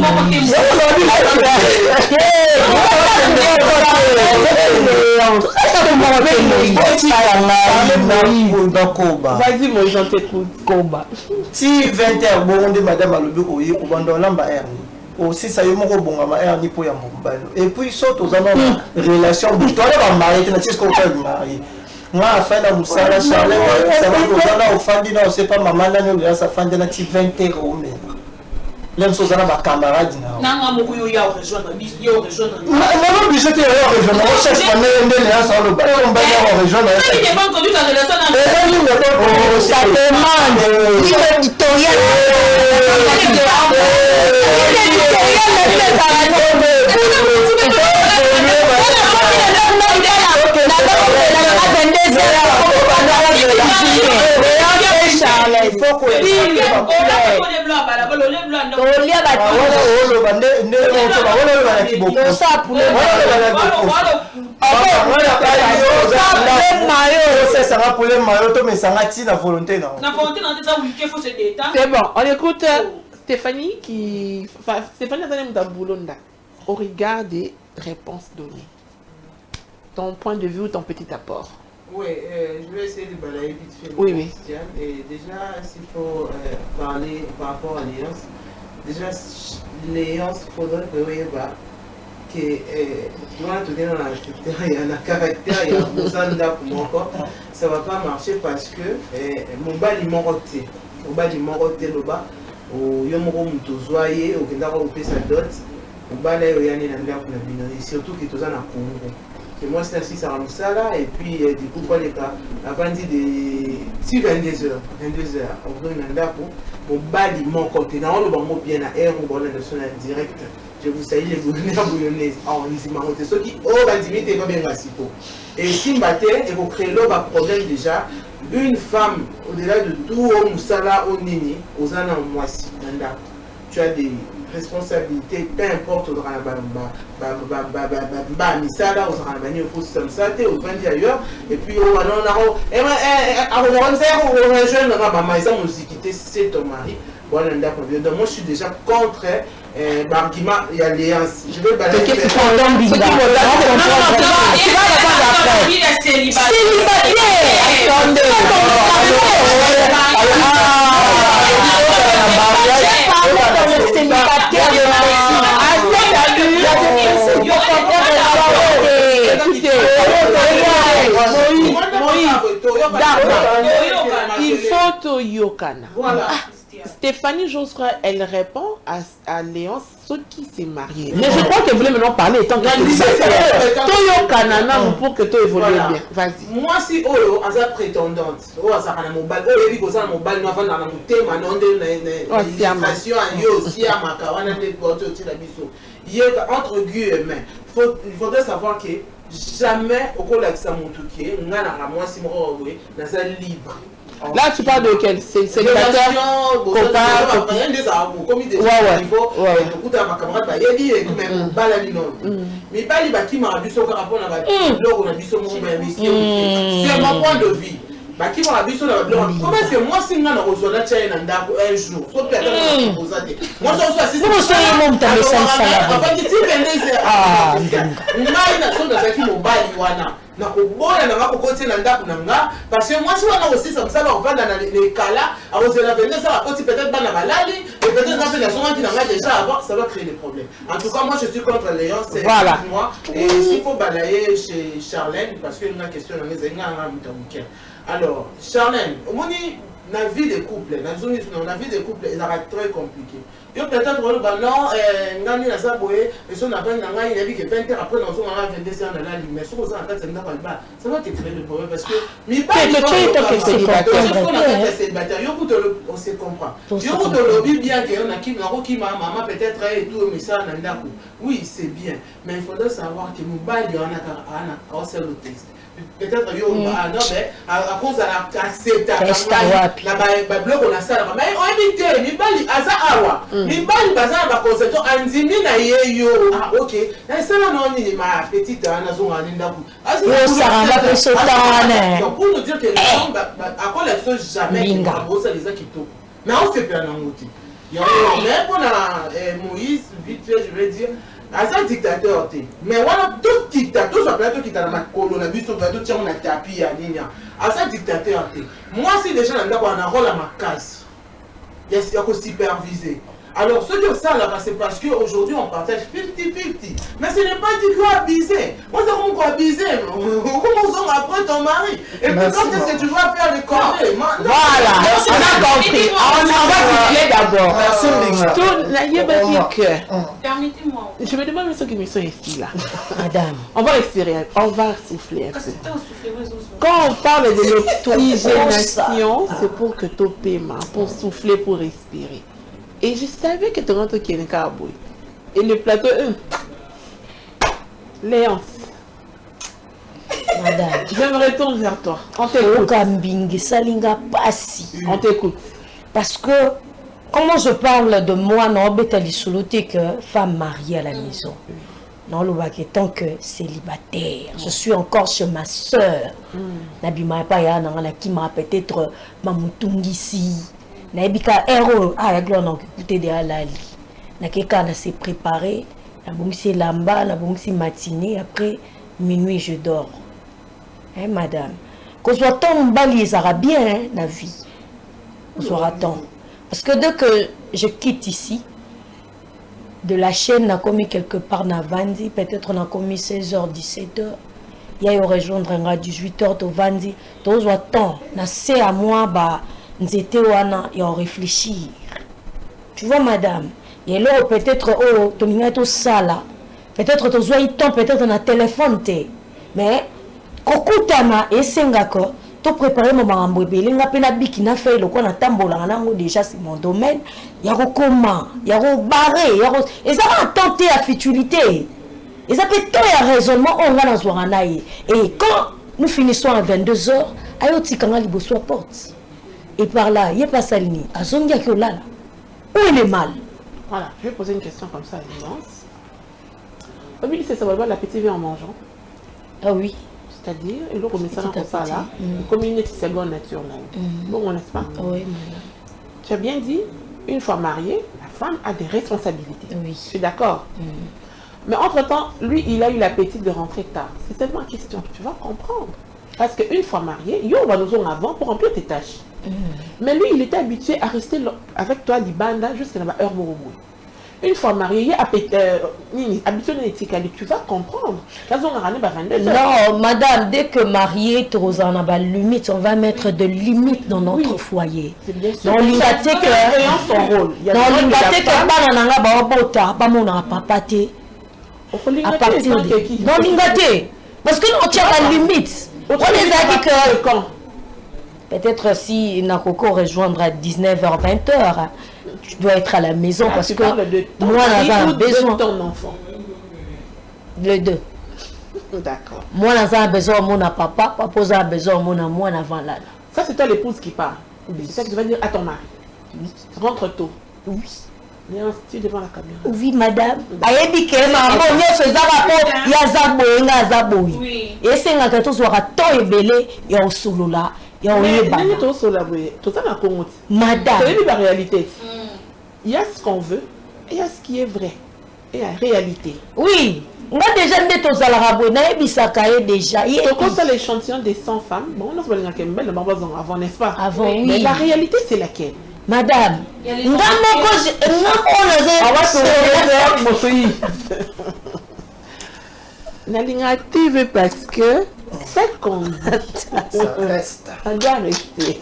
C: vas-y mon Jean t'écoute combat
I: si 20h bonde madame alobi oyi o bondo lamba ya aussi ça y est mon bon ni pour y et puis saute aux amours relation toi là marié tu n'as pas ce qu'on fait marié moi à fin de musala Charles ça va au fandi non c'est pas maman là nous ça fin de la 20 euros mais même chose là ma camarade
H: na mo yo ya rejoindre yo rejoindre
I: non mais c'était rejoindre on cherche pas mais là ça le bateau on va rejoindre
H: il n'est pas connu ta relation
A: ça demande l'éditorial
C: c'est bon, on écoute Stéphanie qui... Enfin, Stéphanie a boulonda au regard des réponses données. Ton point de vue ou ton petit apport.
E: Oui, je vais essayer de balayer vite fait.
C: Oui.
E: Et déjà, s'il faut parler par rapport à l'alliance, déjà, l'alliance, il faudrait que il y a un caractère, il y a un mozanda pour moi encore, ça ne va pas marcher parce que mon bal est moroté. Mon bal est moroté là-bas. Au yomoro mutozoye au kendara au pesa dot au bala yo yani na ndako na bino surtout que toza na Congo que moi c'est ainsi ça ramsala et puis du coup quoi les cas avant de si 22h on donne na ndako au bali mon côté na on bango bien na air on bonne national direct je vous salue les bouillonnaises en lisima on ceux qui oh bandimité pas bien rasiko et si mbaté et vous créer là problème déjà une femme, au-delà de tout, au Moussala, au Nini, aux Anna, moi, tu as des responsabilités, peu importe, au Misala, au Ranabani, au Foussamsate, au Bandi ailleurs, et puis au Manon, c'est ton mari. Donc moi je suis déjà contre l'argument et alliance. Je veux balayer.
A: Tu
C: il faut au Yokana.
E: Voilà.
C: Stéphanie Josserand, elle répond à Léonce, ce qui s'est marié. Mais je crois qu'elle voulait maintenant parler tant que Toyo Kanana pour que tu évolues bien. Vas-y.
E: Moi, si Oyo, à sa prétendante, Oyo, à sa mobile, Oyo, il y a un mobile, ma femme, un thème, un nom de l'administration, un yo, si à ma caravane, un porte au Tilabiso. Il y a entre guillemets, il faudrait savoir que jamais, au cours de ça, mon touquet, on a la moi, si moi, dans sa libre.
C: Là, tu parles de quel? C'est célibataire, copain,
E: c'est mon point de vue. Comment c'est moi si on a reçu la chaîne un jour? Moi, parce que moi, si on a aussi ça, on va dans les cas là, on va peut-être dans la maladie, et peut-être dans les gens qui n'ont déjà avant, ça va créer des problèmes. En tout cas, moi, je suis contre Léon, c'est moi. Et s'il faut balayer chez Charlène, parce qu'il y a une question dans les alors, Charlène, la vie des couples, la vie des couples est très compliquée. Yo peut-être non, ngani na saboé, et son appel n'a il a dit que 20 heures après dans son 22 heures dans la ligne, mais ce qu'on a fait c'est pas ça va te créer le problème parce que mi pas célibataire, yo coûte on se comprend. Yo coûte le lobby bien que on a qui maman peut-être et tout mais ça n'a pas. Oui, c'est bien, mais il faudrait savoir que nous bali on a c'est le texte. Peut-être yo non mais à cause de la bloc on a ça mais on évite ni bali aza awa ni bali baza ba conception andimi na yeyo OK na ça non ni ma petite ana zo ngani ndaku
A: ça va pas se tane
E: pour nous dire que à quoi les choses jamais pour ça les qui tout mais on se perd dans moti mais pour Moïse vite fait je vais dire un dictateur, mais voilà, tout dictateur, ça peut être qui t'a la colonisation, ça peut être qui a tapis à ligne. Un dictateur, moi, si déjà on a un rôle à ma case, il y a aussi supervisé. Alors, ce que ça, là, c'est parce qu'aujourd'hui, on partage 50-50. Mais ce n'est pas dit qu'on abuser. Moi, c'est comment qu'on abuser. Comment après ton mari. Et puis, quand est-ce que tu vas faire les corvées?
C: Voilà, on a compris. On va situer d'abord. Merci.
H: Permettez-moi.
C: Je me demande ce qui me sont ici, là.
A: Madame.
C: On va respirer, on va souffler un peu. Quand on parle de l'oxygénation, c'est pour que tu paiement, pour souffler, pour respirer. Et je savais que tu rentres qui est un carboy. Et le plateau, Léance.
A: Madame.
C: Je me retourne vers toi. On t'écoute. On t'écoute.
A: Parce que, comment je parle de moi, non, que femme mariée à la maison. Non, le tant que célibataire. Je suis encore chez ma soeur. Nabima pas ya qui m'a peut-être Mamutungisi. Naibika héros à glon écouter de alali. Nakeka na s'est préparé, na bomsi lamba, na bomsi matinée après minuit je dors. Hein madame. Qu'on soit tant bali ça bien hein, la vie. On soit temps. Parce que dès que je quitte ici de la chaîne n'a commis quelque part na Vandi, peut-être on a commis 16h 17h. Il y a eu rejoindre à 18h au Vandi. Donc soit temps na c'est à moi bah nous étions et on réfléchir. Tu vois, madame, et là, peut-être, oh, tu es tout ça là. Peut-être, tu as temps, peut-être, on a téléphone. Mais, Kokutama et Sengako, tu prépares mon mambo, et il y a un biki qui fait le coin à Tambola, déjà, c'est mon domaine. Il y a comment, il y a barré, et ça va tenter à futilité. Et ça peut être un raisonnement, on va dans un et quand nous finissons à 22h, Ayoti Kangali Bosso porte. Et par là, il n'y a pas Salini. À Zongia qui est là. Où il est mal?
C: Voilà, je vais poser une question comme ça à l'immense. Oui, c'est ça, la petite vie en mangeant.
A: Ah oui.
C: C'est-à-dire, il faut mettre ça comme ça là. Comme une seconde nature là. Bon, n'est-ce pas?
A: Oui,
C: tu as bien dit, une fois mariée, la femme a des responsabilités.
A: Oui.
C: Je suis d'accord. Mais entre-temps, lui, il a eu l'appétit de rentrer tard. C'est tellement question, tu vas comprendre. Parce qu'une fois marié, il y a besoin avant pour remplir tes tâches. Mais lui, il était habitué à rester avec toi Libanda jusqu'à la heure où une fois marié, il est habitué à l'étiquette. Tu vas comprendre.
A: Non, madame, dès que marié, tu as une limite. On va mettre de limites dans notre foyer.
C: Dans l'ingate que son rôle.
A: Dans l'ingate que à partir de dans l'ingate. Parce que nous tient la limite. On les a dit que quand peut-être si Nakoko rejoindra à 19h, 20h, tu dois être à la maison parce que moi, j'ai un besoin.
C: Ton enfant.
A: Les deux.
C: D'accord.
A: Moi, j'ai un besoin, mon papa, papa a besoin, mon moi avant là.
C: Ça, c'est toi l'épouse qui parle. C'est ça que tu vas dire à ton mari. Oui. Rentre tôt.
A: Oui.
C: Tu es devant la caméra.
A: Oui, madame. Ayebi ke maman, on y faisait rapport, il y a Zaboui. Oui. Et c'est un gâteau soit à temps et belé, il y a au solo là. Il y a madame.
C: C'est la réalité. Il y a ce qu'on veut et il y a ce qui est vrai. Et la réalité.
A: Oui. Moi déjà, déjà.
C: Quand c'est l'échantillon des 100 femmes, bon, on a avant, n'est-ce pas?
A: Avant, oui.
C: Mais la réalité, c'est laquelle?
A: Madame, on va
C: se parce que c'est qu'on ça reste. Ça doit rester.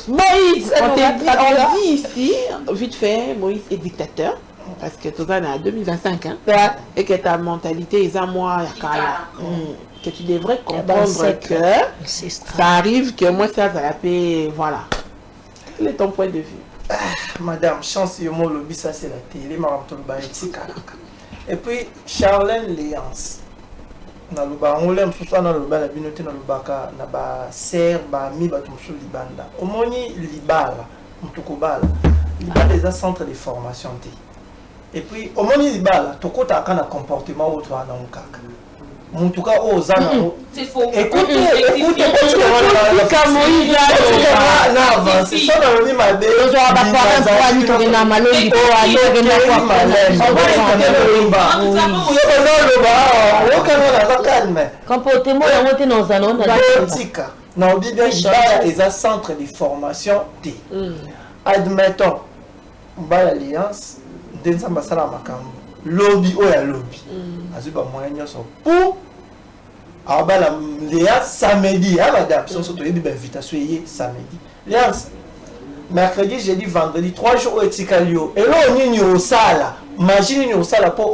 C: Moïse, on dit ici, vite fait, Moïse est dictateur. Parce que tout ça, on est en 2025, hein, et que ta mentalité est à moi, que tu devrais comprendre que ça arrive, que moi, ça la paix, voilà. Quel est ton point de vue?
I: Madame, chance, yo lobby, ça c'est la télé, et puis, Charlène Léance, na loba on l'aime tout ça na loba la binote na lobaka na ba ser ba mi ba tumsu libanda omoni libala mutuko bala libala des centres de formation té et puis omoni libala tokota kana comportement autre na nkaka mutuka ozana
H: c'est faux
I: écoutez
C: comme Moïse
I: là non c'est ça dans le ma bé
A: on va pas parler pour ni na malongi ko ayo na kwa
F: comportement ya moté dans salon
I: na obibia libala des centres de formation té admettons mbala alliance ndenza sala makambo lobby oya lobby azuba moyen nyonso pour abala léa samedi à madame surtout yebi invitation yé samedi léance mercredi jeudi vendredi 3 jours au etikalio et là on y au sala imagine au sala pour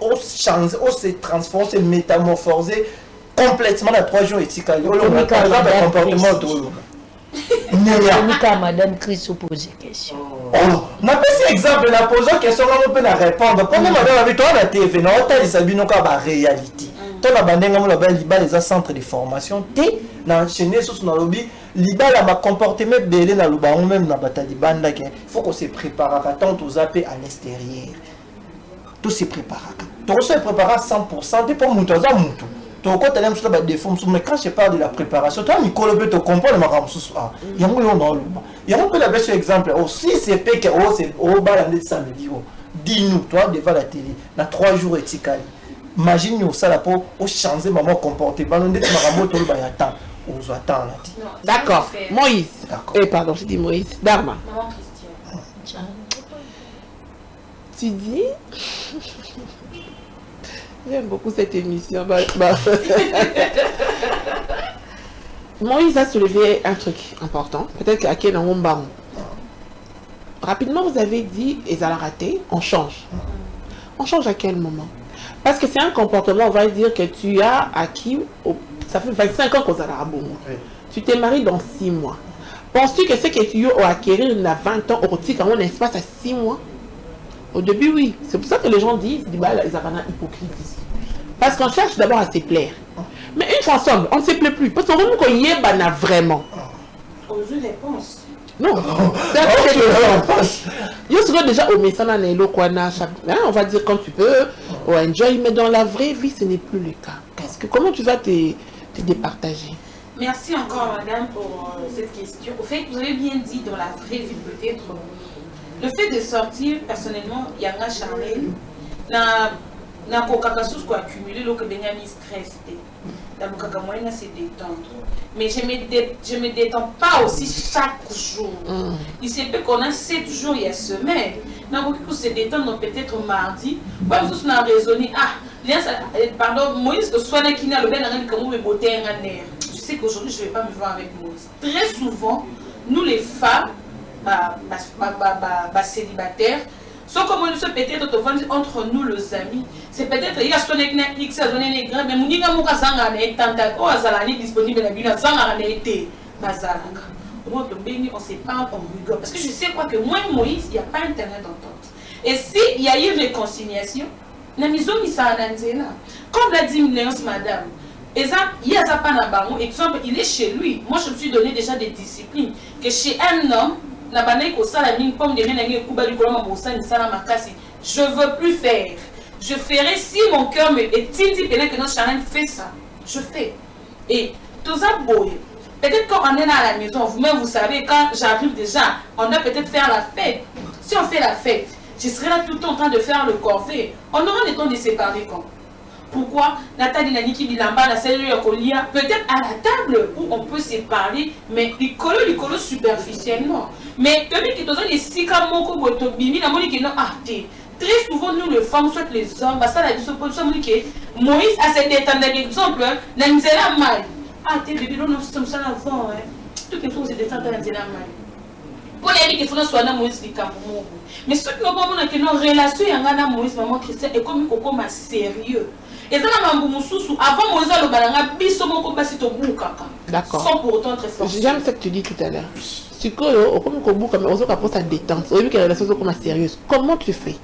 I: on change on se transforme se métamorphoser complètement dans 3 jours etikalio on a un comportement drôle.
F: Madame Chris pose question.
I: Na pesi exemple na pose question on peut la répondre. Comme madame avec toi la TV na hôtel sabino ka ba réalité. Toi na bandenga mo la ba liba les centres de formation té na enchaîner sur na lobby liba la ma comportement belé na loba on même na batali banda que faut qu'on se prépare tant aux appels à l'extérieur. Tout se prépare. Tout se prépare à 100% dépend muto za muto. Donc quand tu as des défauts, mais quand je parle de la préparation, toi Nicole peut te comprendre ma ramsous. Il y a un dans le bas. Il y a un peu la version exemple. Si c'est que c'est au bas l'année de samedi. Dis-nous toi devant la télé, dans 3 jours éthical. Imagine nous ça là pour changer maman comportement. On dit que ma rambo tout le bas attend. On attend là.
C: D'accord. Moïse. Pardon, je dis Moïse. Dharma.
H: Maman Christian.
C: Tu dis. J'aime beaucoup cette émission. Moïse a soulevé un truc important. Peut-être qu'à quel moment rapidement, vous avez dit, et ça l'a raté, on change. On change à quel moment? Parce que c'est un comportement, on va dire, que tu as acquis, ça fait 25 ans qu'on a la bonne. Tu t'es marié dans 6 mois. Penses-tu que ce que tu as acquéri il y a 20 ans, au petit, un espace à 6 mois? Au début, oui. C'est pour ça que les gens disent, ils ont une hypocrisie. Parce qu'on cherche d'abord à se plaire. Mais une fois ensemble, on ne se plaît plus. Parce qu'on veut qu'on y ait vraiment.
H: Aux yeux des penses.
C: Non. C'est un peu que je suis déjà au message, on va dire quand tu peux, ou enjoy, mais dans la vraie vie, ce n'est plus le cas. Comment tu vas te départager?
H: Merci encore, madame, pour cette question. Au fait, vous avez bien dit dans la vraie vie, peut-être. Le fait de sortir, personnellement, il y a un charnel. Na kokakasus ko accumuler le que benami stress dans le kaka moyen c'est détendre mais je me détends pas aussi chaque jour. Il se peut qu'on a 7 jours il y a semaine na beaucoup se détendre peut-être mardi pas tous na raisonner pardon Moïse que soit qui n'a le ben comme me botter un nerf. Je sais qu'aujourd'hui je vais pas me voir avec Moïse. Très souvent nous les femmes célibataires. Sauf comme nous sommes peut-être entre nous les amis, c'est peut-être il y a son X, a donné les grands, mais nous n'avons pas disponible la ville, sans été bazaranga. On se parle, on rigole. Parce que je sais quoi que moi et Moïse, il n'y a pas internet d'entente. Et s'il y a eu réconciliation, comme l'a dit madame, exemple, il est chez lui. Moi, je me suis donné déjà des disciplines. Que chez un homme, je ne veux plus faire. Je ferai si mon cœur me est que notre Chanel fait ça. Je fais. Et tout ça, peut-être quand on est à la maison, vous-même vous savez, quand j'arrive déjà, on doit peut-être faire la fête. Si on fait la fête, je serai là tout le temps en train de faire le corvée. On aura le temps de séparer quand. Pourquoi Nathalie Naniki Bilamba, la cellule Yokolia, peut-être à la table où on peut se parler, mais l'icolo superficiellement. Mais celui qui est les sika moko botobimi, la moni qui non arté. Très souvent nous les femmes, soit les hommes, ça la disposition que Moïse a cet état d'exemple, n'anzela mal. Ah t'es bébé non nous sommes ça avant hein. Toutes les choses c'est des temps d'anzela mal. Pour les gens qui font soit Moïse likambo. Mais ceux qui n'ont pas une relation avec Moïse, maman Christian, est comme sérieux. Et ça, avant Moïse, le balanga, biso moko basi to bukaka.
C: D'accord.
H: Sans pour autant être forcé.
C: J'aime ce que tu dis tout à l'heure. Si comme Kobuka, mais on pour sa détente. Au lieu que la relation soit comme sérieuse. Comment tu fais?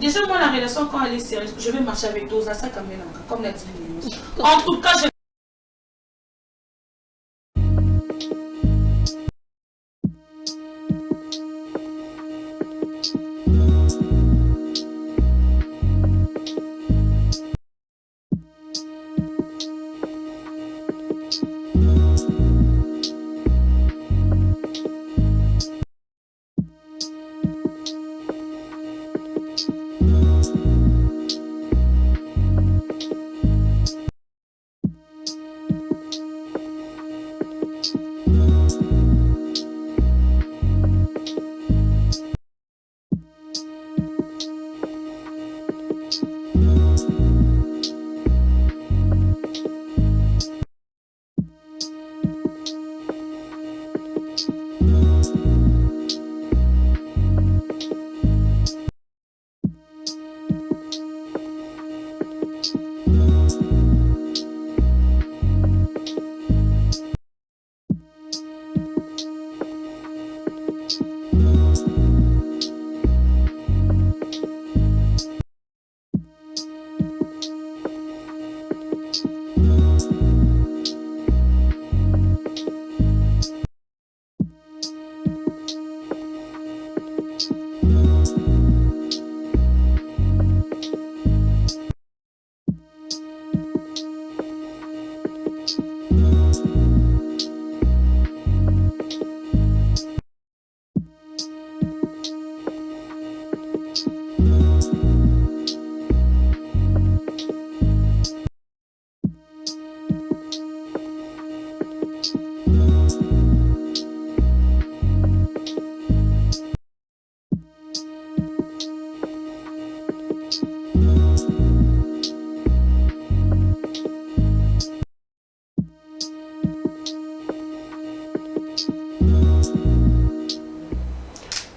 H: Déjà, moi, la relation, quand elle est sérieuse, je vais marcher avec Doza, ça comme l'a dit. En tout cas, je...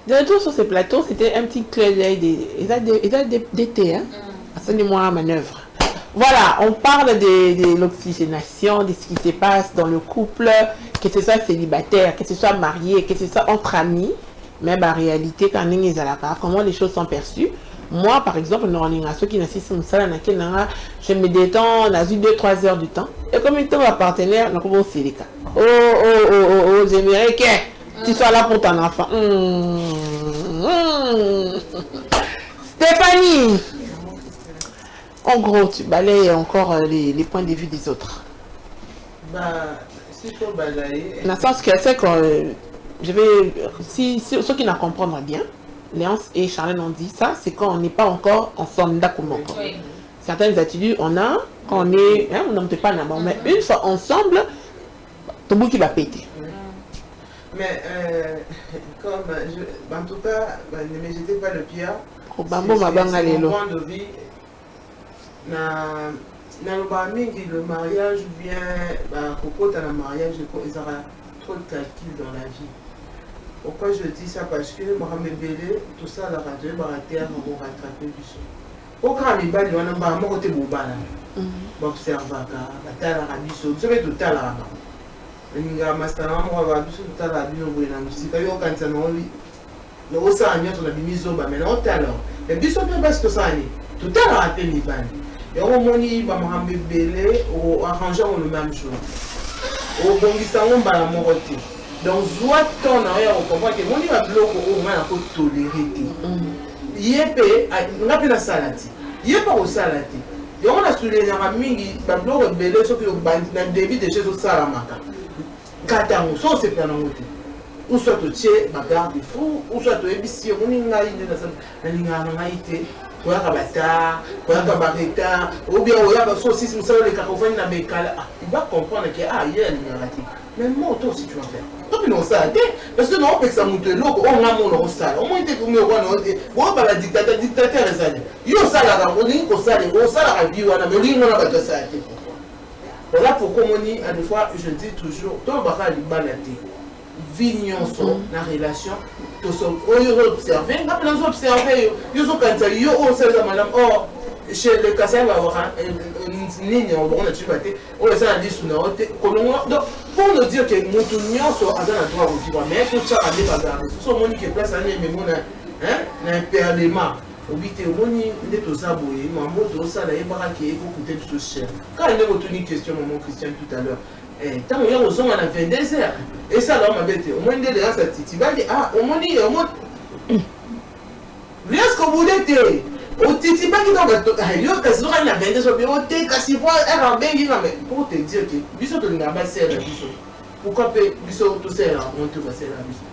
C: De retour sur ces plateaux, c'était un petit clin d'œil d'été, hein? Absolument à manœuvre. Voilà, on parle de l'oxygénation, de ce qui se passe dans le couple, que ce soit célibataire, que ce soit marié, que ce soit entre amis. Mais en réalité, quand on est comment les choses sont perçues. Moi, par exemple, ceux qui n'assistent je me détends, on a vu 2-3 heures du temps. Et comme il tombe à partenaire, c'est le cas. Oh, j'aimerais que tu sois là pour ton enfant. Stéphanie, en gros, tu balayes encore les points de vue des autres.
E: Bah, si tu balayer.
C: Dans le sens que c'est que je vais, si ceux qui ne comprennent bien, Léonce et Charlène ont dit ça, c'est quand on n'est pas encore ensemble, d'accord. Oui. Certaines attitudes, on a, quand on est, hein, on n'en peut pas là-bas, mais une fois ensemble, ton bout qui va péter.
E: Mais comme en tout cas, ne me jetez pas le pierre.
C: C'est mon point
E: de vue. Le mariage vient, pourquoi dans le mariage, il y a trop de calculs dans la vie. Pourquoi je dis ça? Parce que Mohamed Bélé, tout ça, la radio, la terre, on va rattraper du son. Au grand débat, il y a un côté boubana. Observe, la terre, la radio, je vais tout à l'heure. Ninga mastana mo ba biso tala bino boyena musika yo kanisa no li no osanya to na bimizo ba mena otala e biso pe basi to sani tout à l'heure até ni bani et au moni ba Mohamed Bélé au arranger le même chose au bongisa ngomba la moroti donc soit ton na ya comprendre que moni ba bloko au moins ko tolérer ti yépe na pe na salati yépa au salati et on a soulevé na mingi ba bloko Bélé so que na début de chez au salamaka Katango, so c'est pas non côté. Ou soit tu es bagarre de fou, ou soit tu es ici, on est là, il y a un été, ou un bâtard, ou un cabareta, ou bien ou un saucisse, nous savons les cacophonies dans mes cas. Il va comprendre que ah, il y a une narrative. Mais moi, toi aussi tu vas faire. Donc non ça, parce que non, on peut que ça monte l'eau, on a mon salle. Au moins, tu es comme le roi, on va la dictateur, il y a ça là, on dit qu'on s'allait, on s'allait à la vie, on a mais on a pas de ça. Voilà pourquoi on dit, à des fois, je dis toujours, toi, on va faire du balader. vie nyonso na relation to so observer na plan observer yo so quand yo o c'est madame oh chez le casser va avoir nini on a tu baté on ça dit sous na donc pour nous dire que mutu nyonso azana droit au vivre mais pour ça aller bazar so moni que place ani mais mona hein na imperdement obité moni ndeto zaboye mambo to ça la yebaka ke ko coûter tout cher quand il est retenu question maman Christian tout à l'heure tant il y a aux hommes à 22 heures et ça là m'a bête au moins de là ça tu vas dire ah au moins au moins bien ce que vous dites au titi pas qui dans yo que ça na 22 heures au té kasi voir un bengi mais pour te dire que biso to na base la biso pourquoi peut biso tout ça là on te va c'est la biso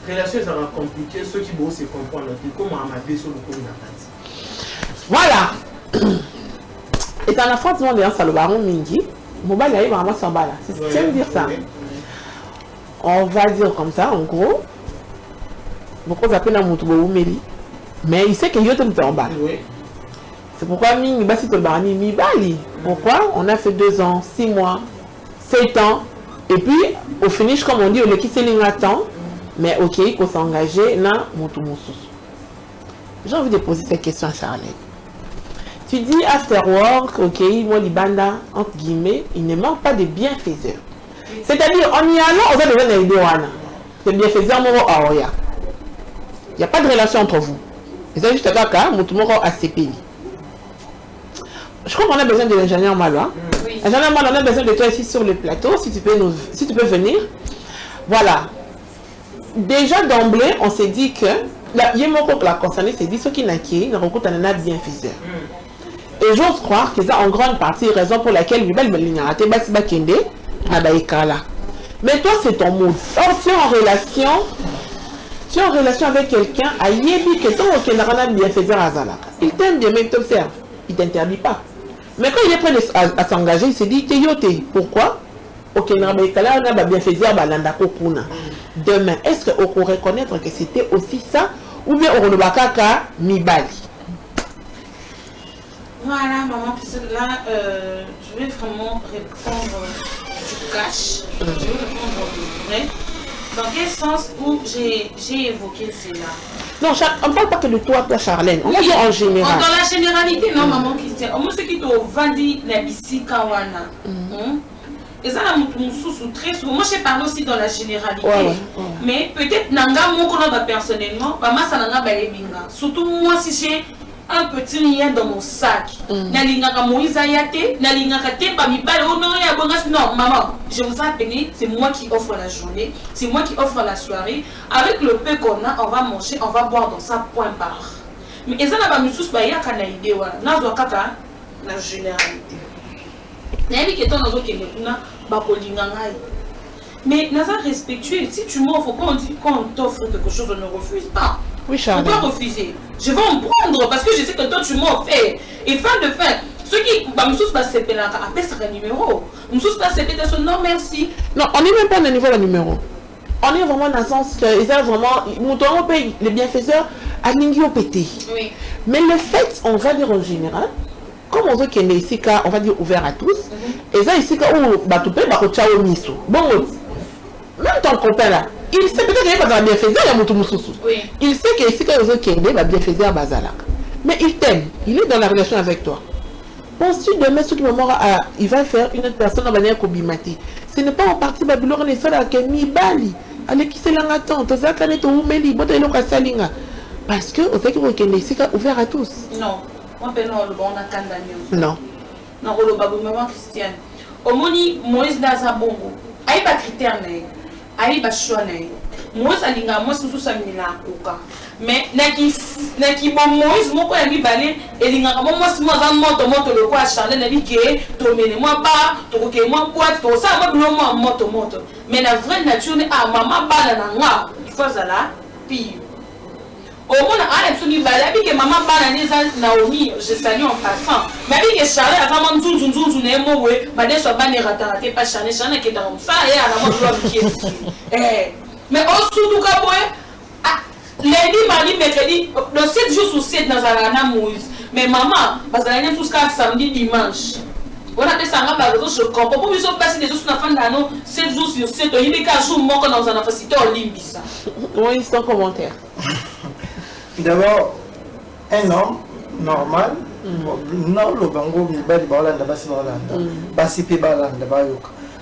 E: relation ça va compliquer ceux qui vont se comprendre comment amader sur le coup na partie
C: voilà et dans la France on est en salobaron mingi mobile arrive vraiment sans balle c'est dire ça on va dire comme ça en gros beaucoup appellent un mutubo umeli mais il sait que yo te en balle c'est pourquoi mingi basi to barani mi bali pourquoi on a fait 2 ans 6 mois 7 ans et puis au finish comme on dit le qui s'éligne attend mais ok il faut s'engager na mutubo mususu. J'ai envie de poser cette question à Charlène. Tu dis after work, ok, moi libanda, entre guillemets, il ne manque pas de bienfaiseurs. C'est-à-dire, en y allant, on va devenir les deux. Les bienfaiseurs, il n'y a pas de relation entre vous. C'est juste un cas, à CPI. Je crois qu'on a besoin de l'ingénieur Malois. Oui. L'ingénieur Malois, on a besoin de toi ici sur le plateau, si tu peux venir. Voilà. Déjà d'emblée, on s'est dit que, il y a mon la concernée, c'est dit, ceux qui n'acquièrent, ne rencontrent un bienfaiseur. Et j'ose croire que c'est en grande partie raison pour laquelle mais toi c'est ton mood. Or tu es en relation avec quelqu'un à Yébi que ton bienfaiseur à Zala. Il t'aime bien, mais il t'observe. Il ne t'interdit pas. Mais quand il est prêt à s'engager, il se dit pourquoi demain, est-ce qu'on peut reconnaître que c'était aussi ça ou bien on va Mibali?
H: Voilà, maman, là, je vais vraiment répondre du cash. Je vais répondre du vrai. Dans quel sens où j'ai évoqué cela?
C: Non, on ne parle pas que de toi, Charlène. On va dire en général.
H: Dans la généralité, non, maman, Christian. Au moins, ce qui t'a vendu la bici kawana. Et ça, très souvent. Moi, j'ai parlé aussi dans la généralité. Mais peut-être, nanga mokonoba personnellement, maman, ça nanga baléminga. Surtout moi, si j'ai un petit lien dans mon sac. Nalingaka Moïse Ayate, nalingaka Tepa Mibale, non, maman, je vous ai appelé, c'est moi qui offre la journée, c'est moi qui offre la soirée. Avec le peu qu'on a, on va manger, on va boire dans ça, point barre. Mais ils ont mis sous baya kana idée, nazo kaka la généralité. Nabi keto nazo kemekuna bakolinga ngai. Mais naza respectueux, si tu m'offres, quand on t'offre quelque chose, on ne refuse pas.
C: Oui, Charles.
H: On peut refuser. Je vais en prendre parce que je sais que toi tu m'as offert. Et fin de fin, ceux qui me pas CP là, appelle ça un numéro. Me pas CP de non merci.
C: Non, on n'est même pas dans le niveau de numéro. On est vraiment dans le sens que ils ont vraiment, nous paye les bienfaiseurs à l'ingio pété.
H: Oui.
C: Mais le fait, on va dire en général, comme on veut qu'il y ait ici, on va dire ouvert à tous, et ça ici, où bah tu peux bah au miso. Bon, même ton copain là. Il sait peut-être qu'il n'y a pas de bienfaiseur, il y a Moutou Moussoussou. Il sait qu'il y a des qui va bienfaiseur à Bazalak. Mais il t'aime, il est dans la relation avec toi. Penses-tu demain, ce qui il va faire une autre personne en manière Kobimati? Ce n'est pas en partie Babylone, on est seul avec Mibali. Allez, qui c'est l'angaton? T'as ça, t'as oumeli, bon, t'as l'okasalinga. Parce que, on sait qu'il y a ouvert à tous.
H: Non, on peut non, on a condamné.
C: Non.
H: Non, on a maman Christiane. Au moni, Moïse Nazabongo. Aïe, pas critère, aïe ba chouane moi ça linga moi sous ça mina koka mais naki bon Moïse moko ya mibale elinga moi za moto le quoi Charlène na bike to mene moi ba to ko moi boîte to ça moi moto mais la vraie nature a maman bala na nga il faut ça là puis au moins à la mibale bike maman bala neza Naomi je salue en passant mais bike Charlène a vraiment nzunzu na mo we ba de so ba ne raté pas Charlène qui dans ça et à la moi mais au sous du caboé lundi mardi mercredi le 7 jours sur 7 dans la Moïse mais maman parce que tout jusqu'à samedi dimanche
G: On a fait ça par réseau, je comprends. Pour nous, on passe des jours sur la fin de l'année, 7 jours sur 7, il y a des jours manquent dans un facilité en ligne.
C: Oui, c'est un commentaire.
I: D'abord, un homme normal, non, le bango, il va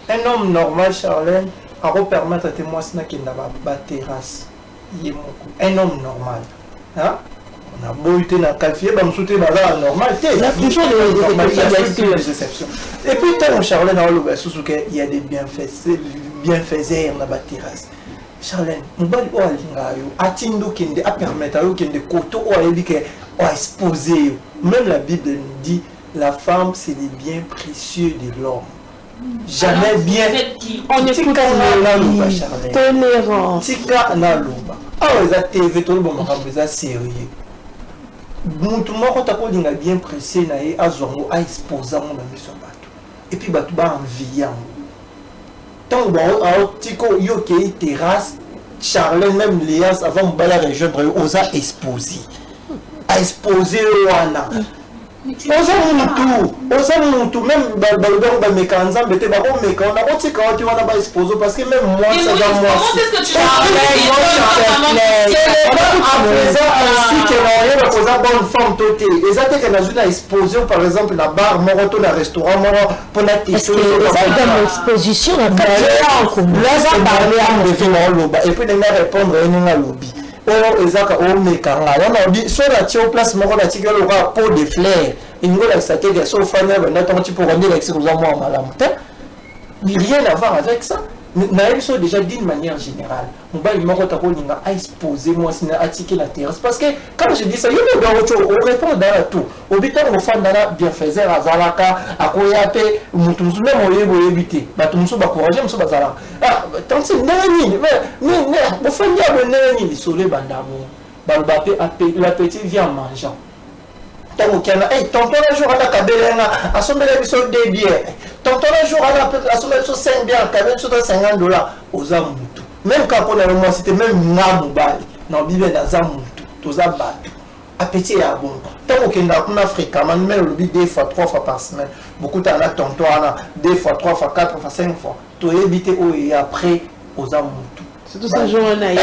I: un homme normal, Charlène, a permettre à témoigner qu'il n'a pas de terrasse. Un homme normal. Hein? On a beau être dans le café, on a sauté normal. Il y a toujours des exceptions. Et puis, Charlène, il y a des bienfaiseurs dans la terrasse. Charlène, on va dire à permettre à exposer. Même la Bible nous dit la femme, c'est les biens précieux de l'homme. Jamais bien.
C: On est plus tolérant.
I: Tika na loba. Ah, les a TV tout le monde a sérieux. Tout le monde a bien pressé na e azongo a exposer mon ami sur bateau. Et puis bateau ba envie. Tant ba tiko yo ke terrasse Charlène même Léas avant de la rejoindre aux a exposé. A exposé wana. Oza muntu même balobero ba mekanza mbete ba ko meka on a ko tika oti wana ba exposer parce que même moi ça va moi ainsi que la oza bonne forme toté exacte que na zona exposer par exemple na bar moko na restaurant moko pour na tester
A: dans l'exposition na
I: et puis de me répondre à lobby. Oh, ezaka o mekanga yana bi so la tio place moko na tika le pot de fleurs ingo la saké de so fana na ton petit pour rendre l'excès aux moi malamu rien à voir avec ça na ils déjà d'une manière générale on va il moko ta ko ninga a exposer moi sina attiquer la terrasse parce que quand je dis ça il y a d'autres on répond dans tout au bitan on fa dans la bienfaiseur azalaka akoyape mutu même oyebo yebité batu muso ba courage muso bazala ah tant c'est nani mais on fa ndiabo nani isolé bandamo balbape la petite vient mangeant tant qu'il y a tonton un jour à la cabelenga assombé la biso de bière tonton un jour à la assombé sur 5 bières cabane sur $50 aux amutu même quand on a le mois c'était même namubali na bibe na zamutu toza batu appétit ya bon tant qu'il y a un fréquemment même le deux fois 3 fois par semaine beaucoup de tonton ana 2 fois 3 fois 4 fois 5 fois to éviter et après aux amutu
C: c'est tout ça jour na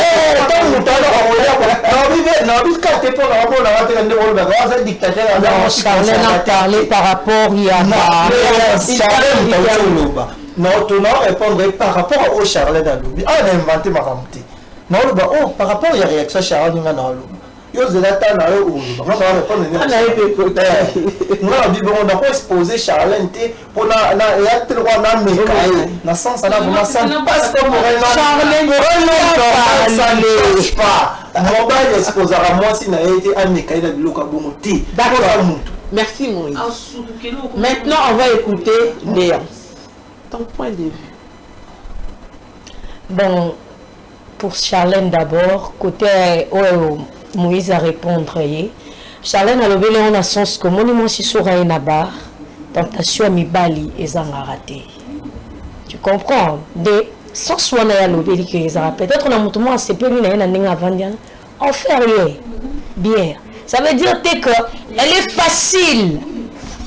A: Charlène a parlé par rapport
I: non, répondre par rapport au Charlène à l'oubli. Ah, on a inventé ma ramonté. Non, par rapport à la réaction Charlène à l'oubli. Yo zelata na yo on va répondre on a pas exposé Charlène pour na ya te roi na mekaye na sens na vraiment ça passe comme Charlène pas on va exposer à moi si na été à mekaye na biloka bongo ti
C: d'accord merci Moïse maintenant on va écouter Léa ton point de vue.
A: Bon, pour Charlène d'abord côté Moïse a répondre. Charlène a levé on a sens que monument si sur un bar, tentation à mibali et raté. Tu comprends? De sans soin à levé que les peut-être on a montré c'est peu une année avant on fait rien. Bien. Ça veut dire que elle est facile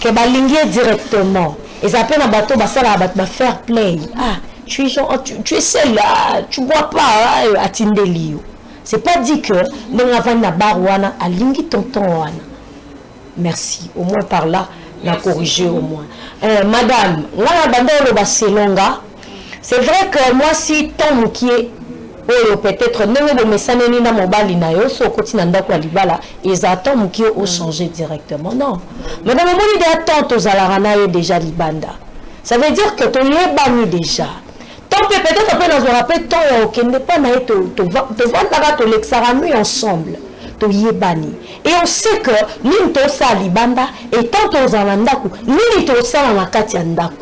A: que balinguer directement. Et ça peut un bateau va faire play. Ah, tu es celle-là, tu bois pas à Tindelio. C'est pas dit que nous avons la barwana à lingi tonton wana. Merci. Au moins par là, la corriger au moins. Madame, c'est vrai que moi si ton qui est peut-être ne me saneni na mobali na yo so kotina ndako libala ils attendent qui au changer directement non. Mais dans le moment de attente aux alarana yo déjà libanda. Ça veut dire que ton est banni déjà. Peut-être après dans un rappel ton qui n'est pas naïf te vendre to l'exarami ensemble to yebani et on sait que ni to sa libanda et tant aux alandaku ni to sa na kati ndaku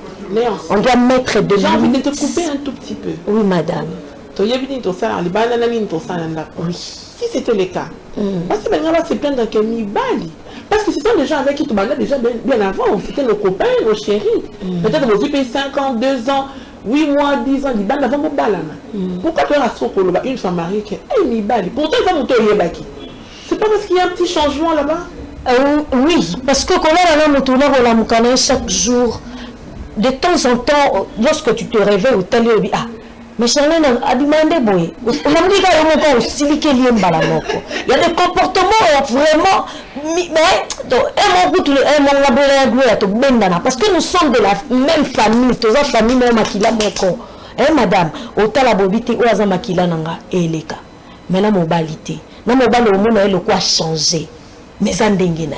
A: on doit mettre de
C: j'ai envie de te couper un tout petit peu.
A: Oui madame.
C: To yebini to sa libanda na ni to sa ndaku. Oui. Si c'était le cas. Parce que maintenant c'est plein de kemi bali. Parce que ce sont des gens avec qui tu parlais déjà bien avant. C'était nos copains, nos chéris. Peut-être vos vies 5 ans, 2 ans. 8 mois, 10 ans, il avant mon balana. Pourquoi tu as une femme mariée qui est mi-bali? Pourtant, ça monte au Yébaki. C'est pas parce qu'il y a un petit changement là-bas?
A: Oui, parce que quand on a chaque jour,
F: de temps en temps, lorsque tu te réveilles au tel lieu, ah, mais Charlène a demandé, boy, on a dit qu'il y a des comportements vraiment, mais parce que nous sommes de la même famille, tous la famille même makila moko. Eh madame, otala bobité ou aza makila nanga eleka. Mais na mobilité, na mobile au monde elle quoi changer. Mais ça ndenge na.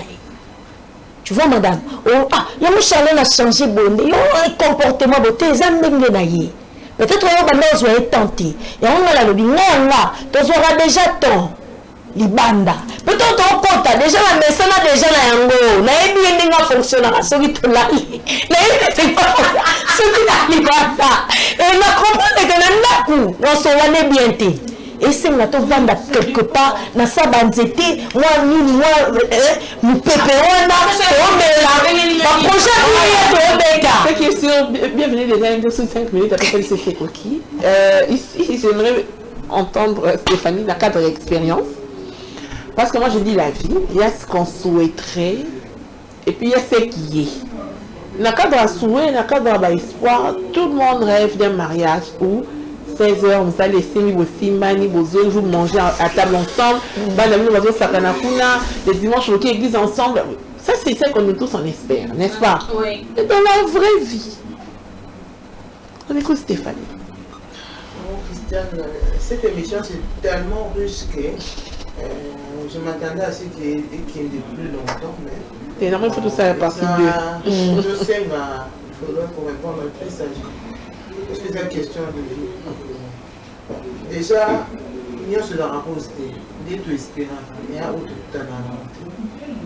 F: Tu vois madame, oh ah, ya mo Charlène a changé bonde, yo un comportement beauté ça ndenge na yi. Peut-être qu'on va tenté. Et on a la lobby. Non, là, tu auras déjà ton libanda. Peut-être on compte déjà la maison déjà la yango. La bien n'a fonctionné. Celui qui l'a c'est pas celui qui l'a libanda. Et on comprend que n'a coup. On se voit bien. Et c'est là tu vas quelque part dans sa banzete moi ni moi nous pépéona on projet
C: bienvenue déjà une 5 minutes après c'est coquille. Ici j'aimerais entendre Stéphanie dans le cadre d'expérience parce que moi je dis la vie il y a ce qu'on souhaiterait et puis il y a ce qui est dans le cadre de souhait dans le cadre d'espoir tout le monde rêve d'un mariage où 16h, vous allez laisser vous manger à table ensemble, les dimanches, vous église ensemble. Ça, c'est ce que nous tous on espère, n'est-ce pas?
H: Oui.
C: Et dans la vraie vie. On écoute Stéphanie.
E: Bon, Christiane, cette émission, c'est tellement riche que je m'attendais à ce qu'il y ait plus longtemps, mais...
C: Et normalement, il faut tout ça à partir de...
E: Je sais, il faudrait pour répondre à plus ça. Parce que c'est une question de vie. Déjà, il y a ce rapport d'être espérant. Il y a autre temps dans la vie.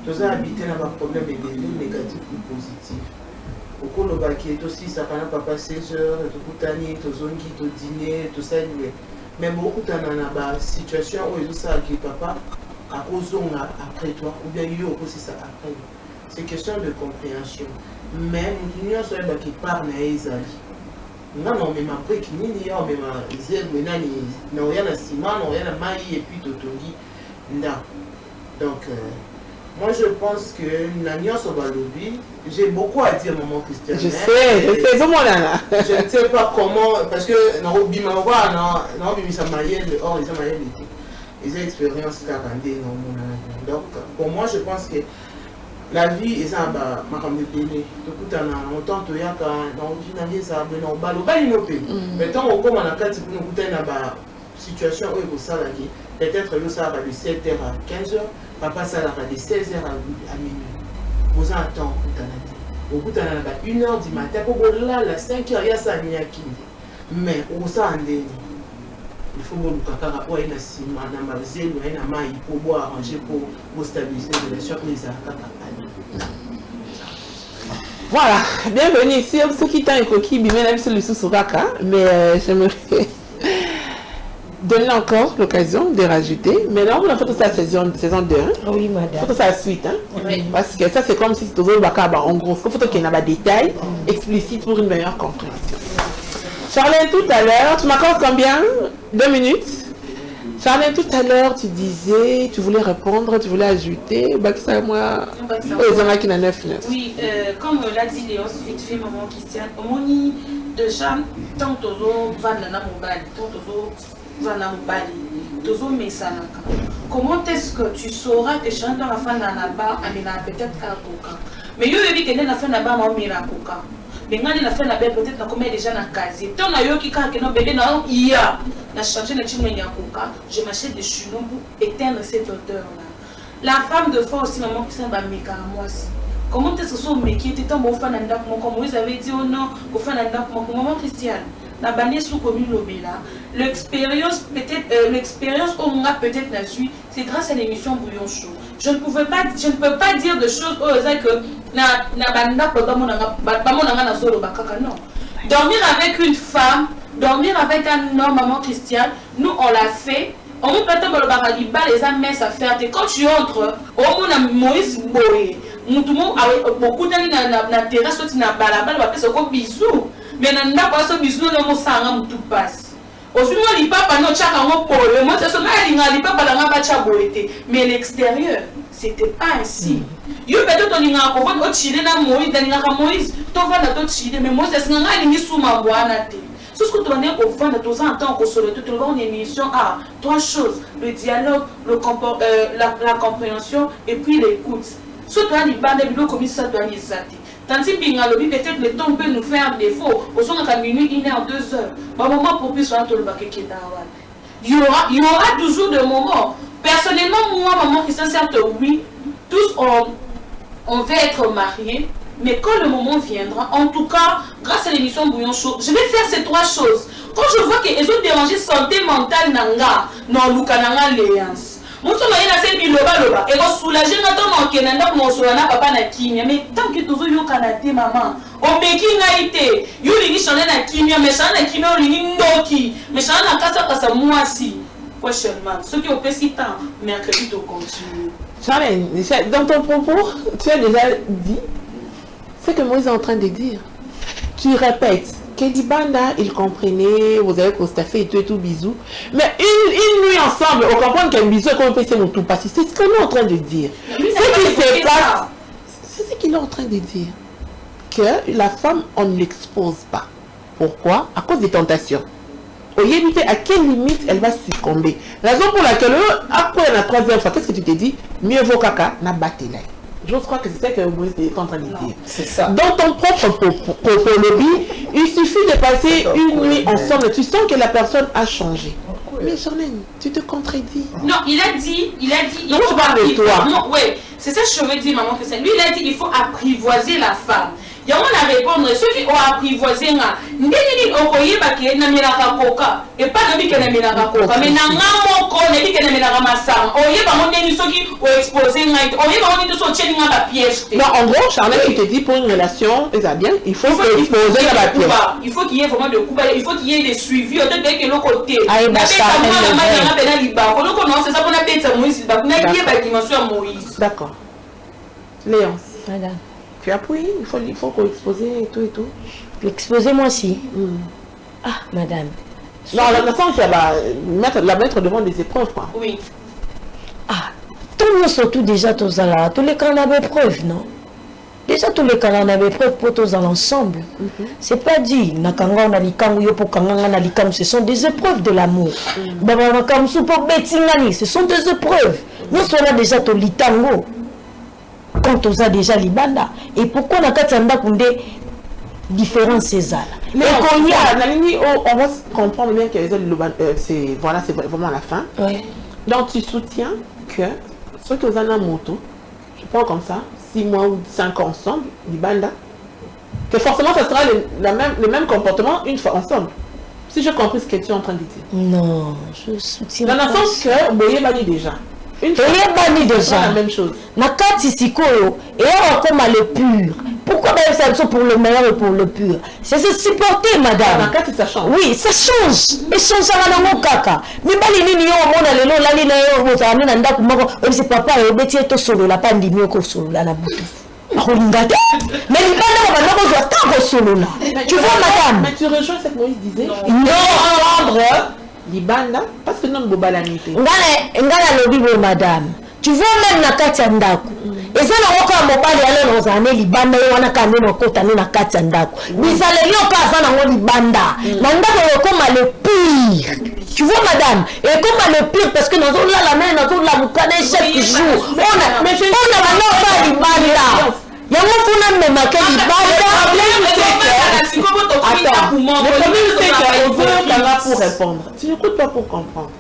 E: Tous habiter dans un problème négatif ou positif. Au cours de baquet aussi, ça n'a pas passé 16 heures, tout année, tout zongi, tout dîner, tout ça. Mais beaucoup de situation où ils ont ça avec papa, à cause après toi, ou bien il y a aussi ça après. C'est question de compréhension. Mais nous sommes qui parlent à Isaïe. Non, mais ma brique, ni mais ma zèle, mais non, rien à ciment, non, rien à maïs et puis totongi. Donc, moi je pense que l'agneau sur le lobby, j'ai beaucoup à dire, maman Christiane.
C: Je sais, c'est moi là.
E: Je ne sais pas comment, parce que dans le lobby, non, ça m'a dit, or, ils ont maillé les expériences carantées, non, donc, pour moi, je pense que la vie est ça, ma comme de télé. Tout le temps, on tente de yaka, on dit ça, on balle, on balle nos pays. Mais tant qu'on comme on a 4 pour nous goûter dans la situation où il faut ça, peut-être que ça va de 7h à 15h, papa ça va de 16h à minuit. Vous attendez au bout de 1h du matin, pour là, la 5h, il y a ça, il y a qui. Mais où ça en est? Il faut que nous ayons un ciment, un zèle, un maïs pour boire, arranger pour stabiliser les relations avec les acteurs.
C: Voilà, bienvenue ici. Ceux qui t'ont coquille, même sur le sous-souraka, mais j'aimerais donner encore l'occasion de rajouter. Mais là, on a fait ça saison 2.
F: Oui, madame.
C: Il faut que ça suite. Hein?
F: Oui.
C: Parce que ça, c'est comme si c'était en gros. Il faut qu'il y ait des détails explicites pour une meilleure compréhension. Charlène, tout à l'heure, tu m'accordes combien? 2 minutes. Charlène, tout à l'heure, tu disais, tu voulais répondre, tu voulais ajouter. Ça, moi, ils ont qui 9.
H: Oui, comme l'a dit Léos, vite fait, maman Christiane, on dit déjà, tant que vous allez dans mobile, tant que vous allez dans mobile, comment est-ce que tu sauras que Charlène dans la fin d'un abat, elle a peut-être qu'un coca. Mais il y a eu que dans la fin d'un abat, on a un coca. Mais quand il a fait la belle, peut-être qu'on met déjà dans le casier. Tant qu'il y a qui a bébé, il y a changé de chine, je m'achète des chinois pour éteindre cette odeur-là. La femme de foi aussi, maman, qui s'en va me à moi aussi. Comment est-ce que ce mec qui était un bon fan d'un comme vous avez dit, oh non, au fan d'un maman Christiane. La bannière sous commune Lobela, l'expérience peut-être, l'expérience on a peut-être la suite, c'est grâce à l'émission Bouillon Chaud. Je ne peux pas dire de choses que non. Dormir avec une femme, dormir avec un homme, maman Christiane, nous on l'a fait. On peut pas te les âmes à faire. Quand tu entres, on a Moïse Boé. Beaucoup d'amis dans la terrasse, tu n'as pas la balle, c'est un bisou. Mais on n'a pas ce bisou, on a tout passe. Aussi, moi, les papas, non, chacun, moi, c'est ce que je dis, les papas, mais l'extérieur, c'était pas ainsi. Yo peut-être on ira ko va chiller na Moïse, Moïse, to va na chiller mais Moïse c'est nga lingi suma bwana te. Ce que tu vas dire au fond de tous en temps qu'on se le tout une émission à 3 choses, le dialogue, la compréhension et puis l'écoute. Ce que tu as dit pas de vidéo comme ça tu as dit ça. Tandis que peut-être le temps peut nous faire défaut. Au son de minuit, 1 heure, 2 heures. Bah moment pour plus faire tout le baquet qui est il y aura toujours des moments. Personnellement, moi, maman Christian, certes, oui, tous on veut être mariés, mais quand le moment viendra, en tout cas, grâce à l'émission Bouillon Chaud, je vais faire ces 3 choses. Quand je vois qu'ils ont dérangé santé mentale, nanga, non, Lukananga, léance. Mon son a fait biloba, et on soulage notre kenanda pour mon papa na kimia, mais tant que toujours yo kanate maman, on making naïté, yo ligi chaner na kimia, mais chaner na kimia, on ligi ndoki, mais chaner na kasa moi si. Prochainement, ceux qui ont fait si temps, mercredi de continuer.
C: Charlène, dans ton propos, tu as déjà dit ce que Moïse est en train de dire. Tu répètes. Kedibanda, il comprenait, vous avez constaté et tout, bisous. Mais une nuit ensemble, on comprend qu'un bisou est comme c'est mon tout passé. C'est ce qu'on est en train de dire. Ce qui se passe, c'est ce qu'il est en train de dire. Que la femme, on ne l'expose pas. Pourquoi? À cause des tentations. Au éviter à quelle limite elle va succomber. Raison pour laquelle, après la 3e fois, qu'est-ce que tu t'es dit? Mieux vaut caca, n'a battu là. Je crois que c'est ça que Moïse est en train de dire.
I: C'est ça.
C: Dans ton propre lobby, il suffit de passer une nuit ensemble. Tu sens que la personne a changé. Mais Charlène, tu te contredis.
H: Non, il a dit.
C: Non, je parle de toi.
H: Non, oui, c'est ça que je veux dire, maman Christian. Lui, il a dit qu'il faut apprivoiser la femme. Il y a un à répondre. Ceux qui ont apprivoisé, et pas
C: non, en gros, Charlène, tu te dis pour une relation, bien, il faut exposer la pièce.
H: Il faut qu'il y ait vraiment de coups, il faut qu'il y ait des suivis. C'est ça qu'on appelle Moïse.
C: D'accord. Léon.
A: Madame.
C: Tu as pris, il faut qu'on expose et tout et tout.
A: Exposez-moi si. Ah, madame.
C: Non, la sens, c'est la mettre devant des épreuves, quoi.
H: Oui.
A: Ah, tout le monde surtout déjà tous là. Tous les cas on avait preuve, non? Déjà tous les cas on avait preuve pour tous ensemble. C'est pas dit. Nakanga on a l'ikam ou pour kanga on a l'ikam. Ce sont des épreuves de l'amour. Baba nakam super betingani. Ce sont des épreuves. Nous sommes déjà tous litango. Quand on a déjà libanda. Et pourquoi on a katanda kunde différents César.
C: Mais on va comprendre bien que c'est voilà, c'est vraiment la fin.
A: Ouais.
C: Donc tu soutiens que ceux qui ont un moto, je prends comme ça, 6 mois ou 5 ans ensemble, libanda, que forcément ça sera le même comportement une fois ensemble. Si j'ai compris ce que tu es en train de dire.
A: Non, je soutiens.
C: Dans le sens que Boye bani déjà.
A: Une fois déjà
C: la même chose.
A: Nakati sikoyo et on comme le pur. Pourquoi ça pour le meilleur et pour le pur? C'est se supporter, madame.
C: Nakati ça change.
A: Oui, ça change. Et change à la kaka. Mais bali nini yo mona lelo la lina yo mozana nda kumako. C'est papa et beti to solo la pandi mioko solo la butu. Mais tu vois, madame.
C: Mais tu rejoins ce que Moïse disait.
A: Non,
C: Libanda, parce que non, bobalanité.
A: Ngala lobibo, madame. Tu vois même na katia ndako. Et ça na waka mobali ale nozane libanda yo wana kande no kota na katia ndako. Bizale yo ka za na libanda. Na ndako yo comme le pire. Tu vois madame, et comme le pire parce que nous avons la main, nous avons la boucane chaque jour. On a maintenant pas libanda. Il y a mon fou même ma quelle
C: attends, le problème c'est qu'on veut là pour répondre. Tu n'écoutes pas pour comprendre.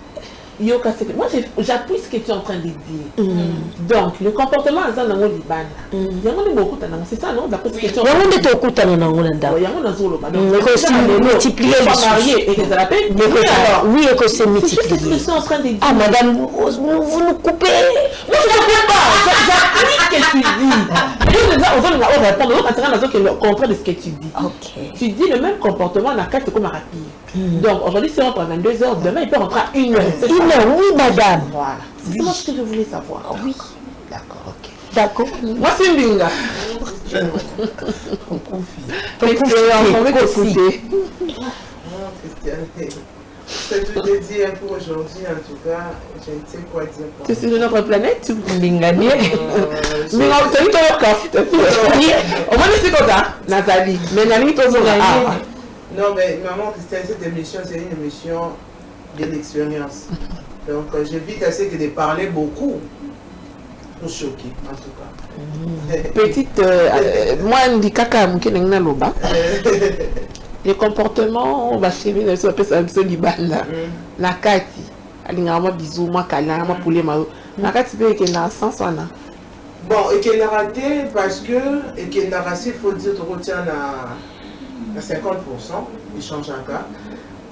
C: Yoka, moi j'appuie ce que tu es en train de dire. Donc le comportement c'est ça dans le Liban. Il y a beaucoup de c'est ça non d'après ce que tu es en train de dire. Il y a beaucoup de
A: il
C: y a dans Zolo.
A: Donc aussi multiplier les
C: mariés et les appels.
A: Oui, et que c'est multiplié.
C: C'est ce que je suis en train de dire.
A: Ah madame, vous nous coupez.
C: Moi je ne coupe pas. J'appuie ce que tu dis. On va répondre. On va répondre le contraire de ce que tu dis. Tu dis le même comportement dans 4 comme à rapide. Donc aujourd'hui c'est entre 22h, demain il peut rentrer à 1h.
A: Oui, madame.
C: Voilà. C'est moi ce que je voulais savoir.
A: Oui.
C: D'accord, ok.
A: D'accord.
C: Moi, c'est une binga.
I: On confie.
C: On va t'écouter.
E: C'est tout est dit pour aujourd'hui, en tout cas, je ne sais quoi dire.
C: C'est sur notre planète
A: Lingani.
C: Mais on a dit que au moins c'est comme ça, Nathalie. Mais Nani
E: non, mais maman Christelle, cette émission, c'est une émission de l'expérience. Donc, j'évite assez que de parler beaucoup pour choquer, en tout cas.
C: Petite, moi, je dis caca, je suis un loba. Les comportements, on va chérir, on appelle ça un liban. La kati, alingama bisou, moi câlin, moi poulet, la kati peut être dans sens là.
E: Bon, et qu'elle a raté parce que, et qu'elle a raté, il faut dire, tu retiens à 50%, il change un cas.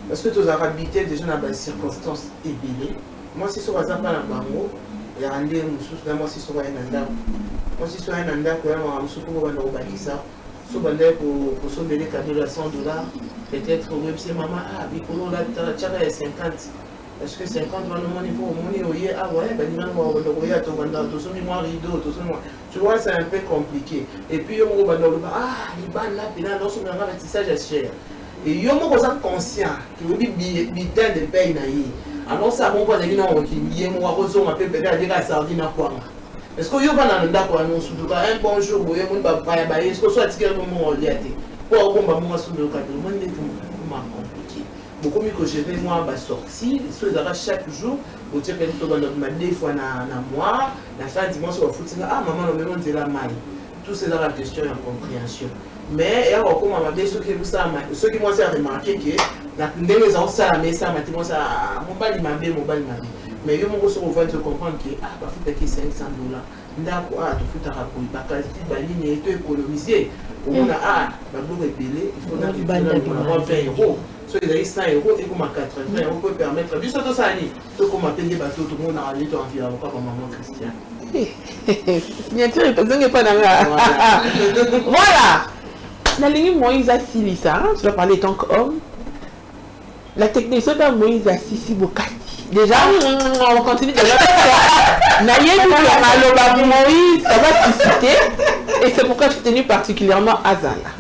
E: Parce que tu as habité déjà dans des circonstances ébélées. Moi, si sur WhatsApp, dans le bango, il y a un lien, moi, si sur un anda. Moi, si sur un anda, quand même, on a un soukou, on a un ça. Si on a pour sauver les cadeaux de $100, peut-être, même si maman, ah, bicolo, là, tu as 50. Parce que 50 dans le monde, il faut au monde, ah ouais, ben, tu vois, c'est un peu compliqué. Et puis, on va dans le ah, il va là, puis là, non, on a un tissage cher. Et il y a un conscient qui veut dire bitin de paye. Alors, ça, on va dire qu'il y a un oiseau, on peut peut-être dire la sardine à quoi. Est-ce qu'il y a un bon jour, il y a un bon est-ce que soit tiré le moment au liaté pour un bon moment sur le cadre, le monde est compliqué. Beaucoup mieux que je vais moi sortir, chaque jour, pour dire que deux fois dans le mois, la fin dimanche, on va foutre ah maman, le même là mal. Tout c'est dans la question et la compréhension. Mais il y a encore ceux qui m'ont remarqué que les gens ça mais ça maintenant ça mon bal mais ils m'ont se comprendre que ah bah faut payer $500 d'accord ah tu faut t'arranger bah quasi baline et économiser on a ah bah vous révéler il faut avoir 20 €. So, il y a 100 € et comme à 80 €, on peut permettre. Du tout ça, tout comme à payer bateau, tout le monde a ramené ton environnement comme maman Christian.
C: Signature, il n'y a pas d'argent. Voilà! La ligne Moïse Assili, ça, tu vas parler tant qu'homme. La technique, c'est Moïse Assisi Bokati. Déjà, on continue de la Moïse, ça va susciter. Et c'est pourquoi je suis tenue particulièrement à Zala.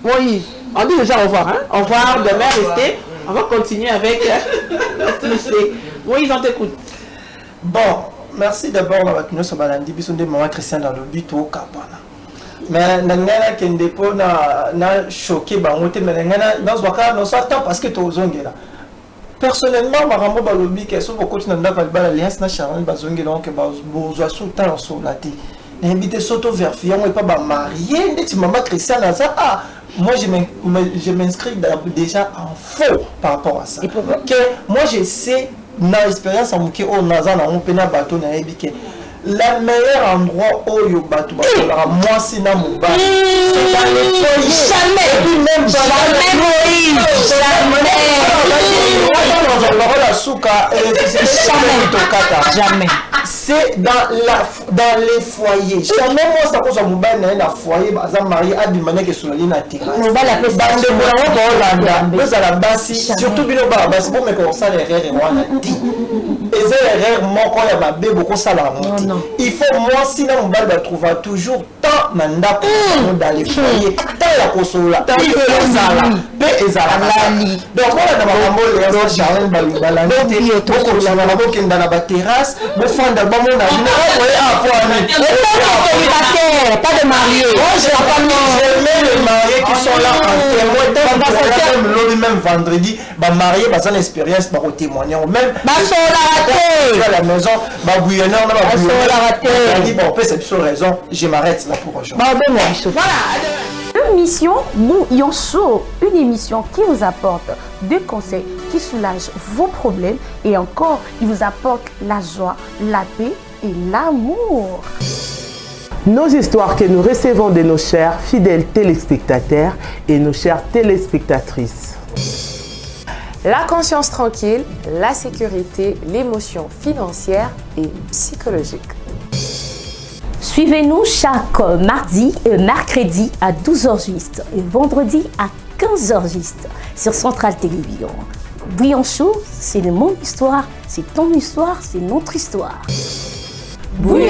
C: Moïse. On dit déjà au revoir, hein? Au revoir, demain, restez. On va continuer avec Moïse, on t'écoute.
I: Bon, merci d'abord à votre nous balandi bisonde maman Christian dans le but au Kapana. Mais nangana kende po na choqué bangote mais nangana dans waka no sortant parce que to zongela. Personnellement, marambo balobi que so beaucoup na ndaka bala alliance na Sharon bazongela donc bazwa sous temps sur la té. Invité soto vers fion et pas ba marié, ndeti maman Christian na ça ah moi, je m'inscris déjà en faux par rapport à ça. Et pourquoi? Moi, je sais, dans l'expérience en Mouké, on a un bateau, le meilleur endroit où il y a un bateau, moi, c'est dans mon bateau. C'est dans les foyers. Jamais. Même jamais. C'est dans les foyers. Jamais moi, ça cause un mobile dans un foyer, ça marié à des manières qui sont là na terrasse. Surtout bien au bas, c'est pour me commencer à l'erreur et moi on a dit. Et c'est l'erreur moi quand il y a ma bébé beaucoup ça la monter. Il faut moi sinon mon bal va trouver toujours tant manda dans les foyers. Tant la consola. Il faut ça là. Pe ezalali. Donc moi dans ma mambo les Sharon balibala. Donc la mambo qui dans la terrasse, me fond d'abord mon pas de mariés. Moi, j'ai les mariés qui sont là en témoin. Même vendredi, mariés, une expérience pour témoigner. Même à la maison, c'est pour raison. Je m'arrête là pour aujourd'hui.
A: Voilà. Émission Bouillon Chaud, une émission qui vous apporte des conseils qui soulagent vos problèmes et encore, il vous apporte la joie, la paix et l'amour.
B: Nos histoires que nous recevons de nos chers fidèles téléspectateurs et nos chères téléspectatrices.
J: La conscience tranquille, la sécurité, l'émotion financière et psychologique.
A: Suivez-nous chaque mardi et mercredi à 12h juste et vendredi à 15h juste sur Centrale Télévision. Bouillon Chaud, c'est mon histoire, c'est ton histoire, c'est notre histoire. Bouillon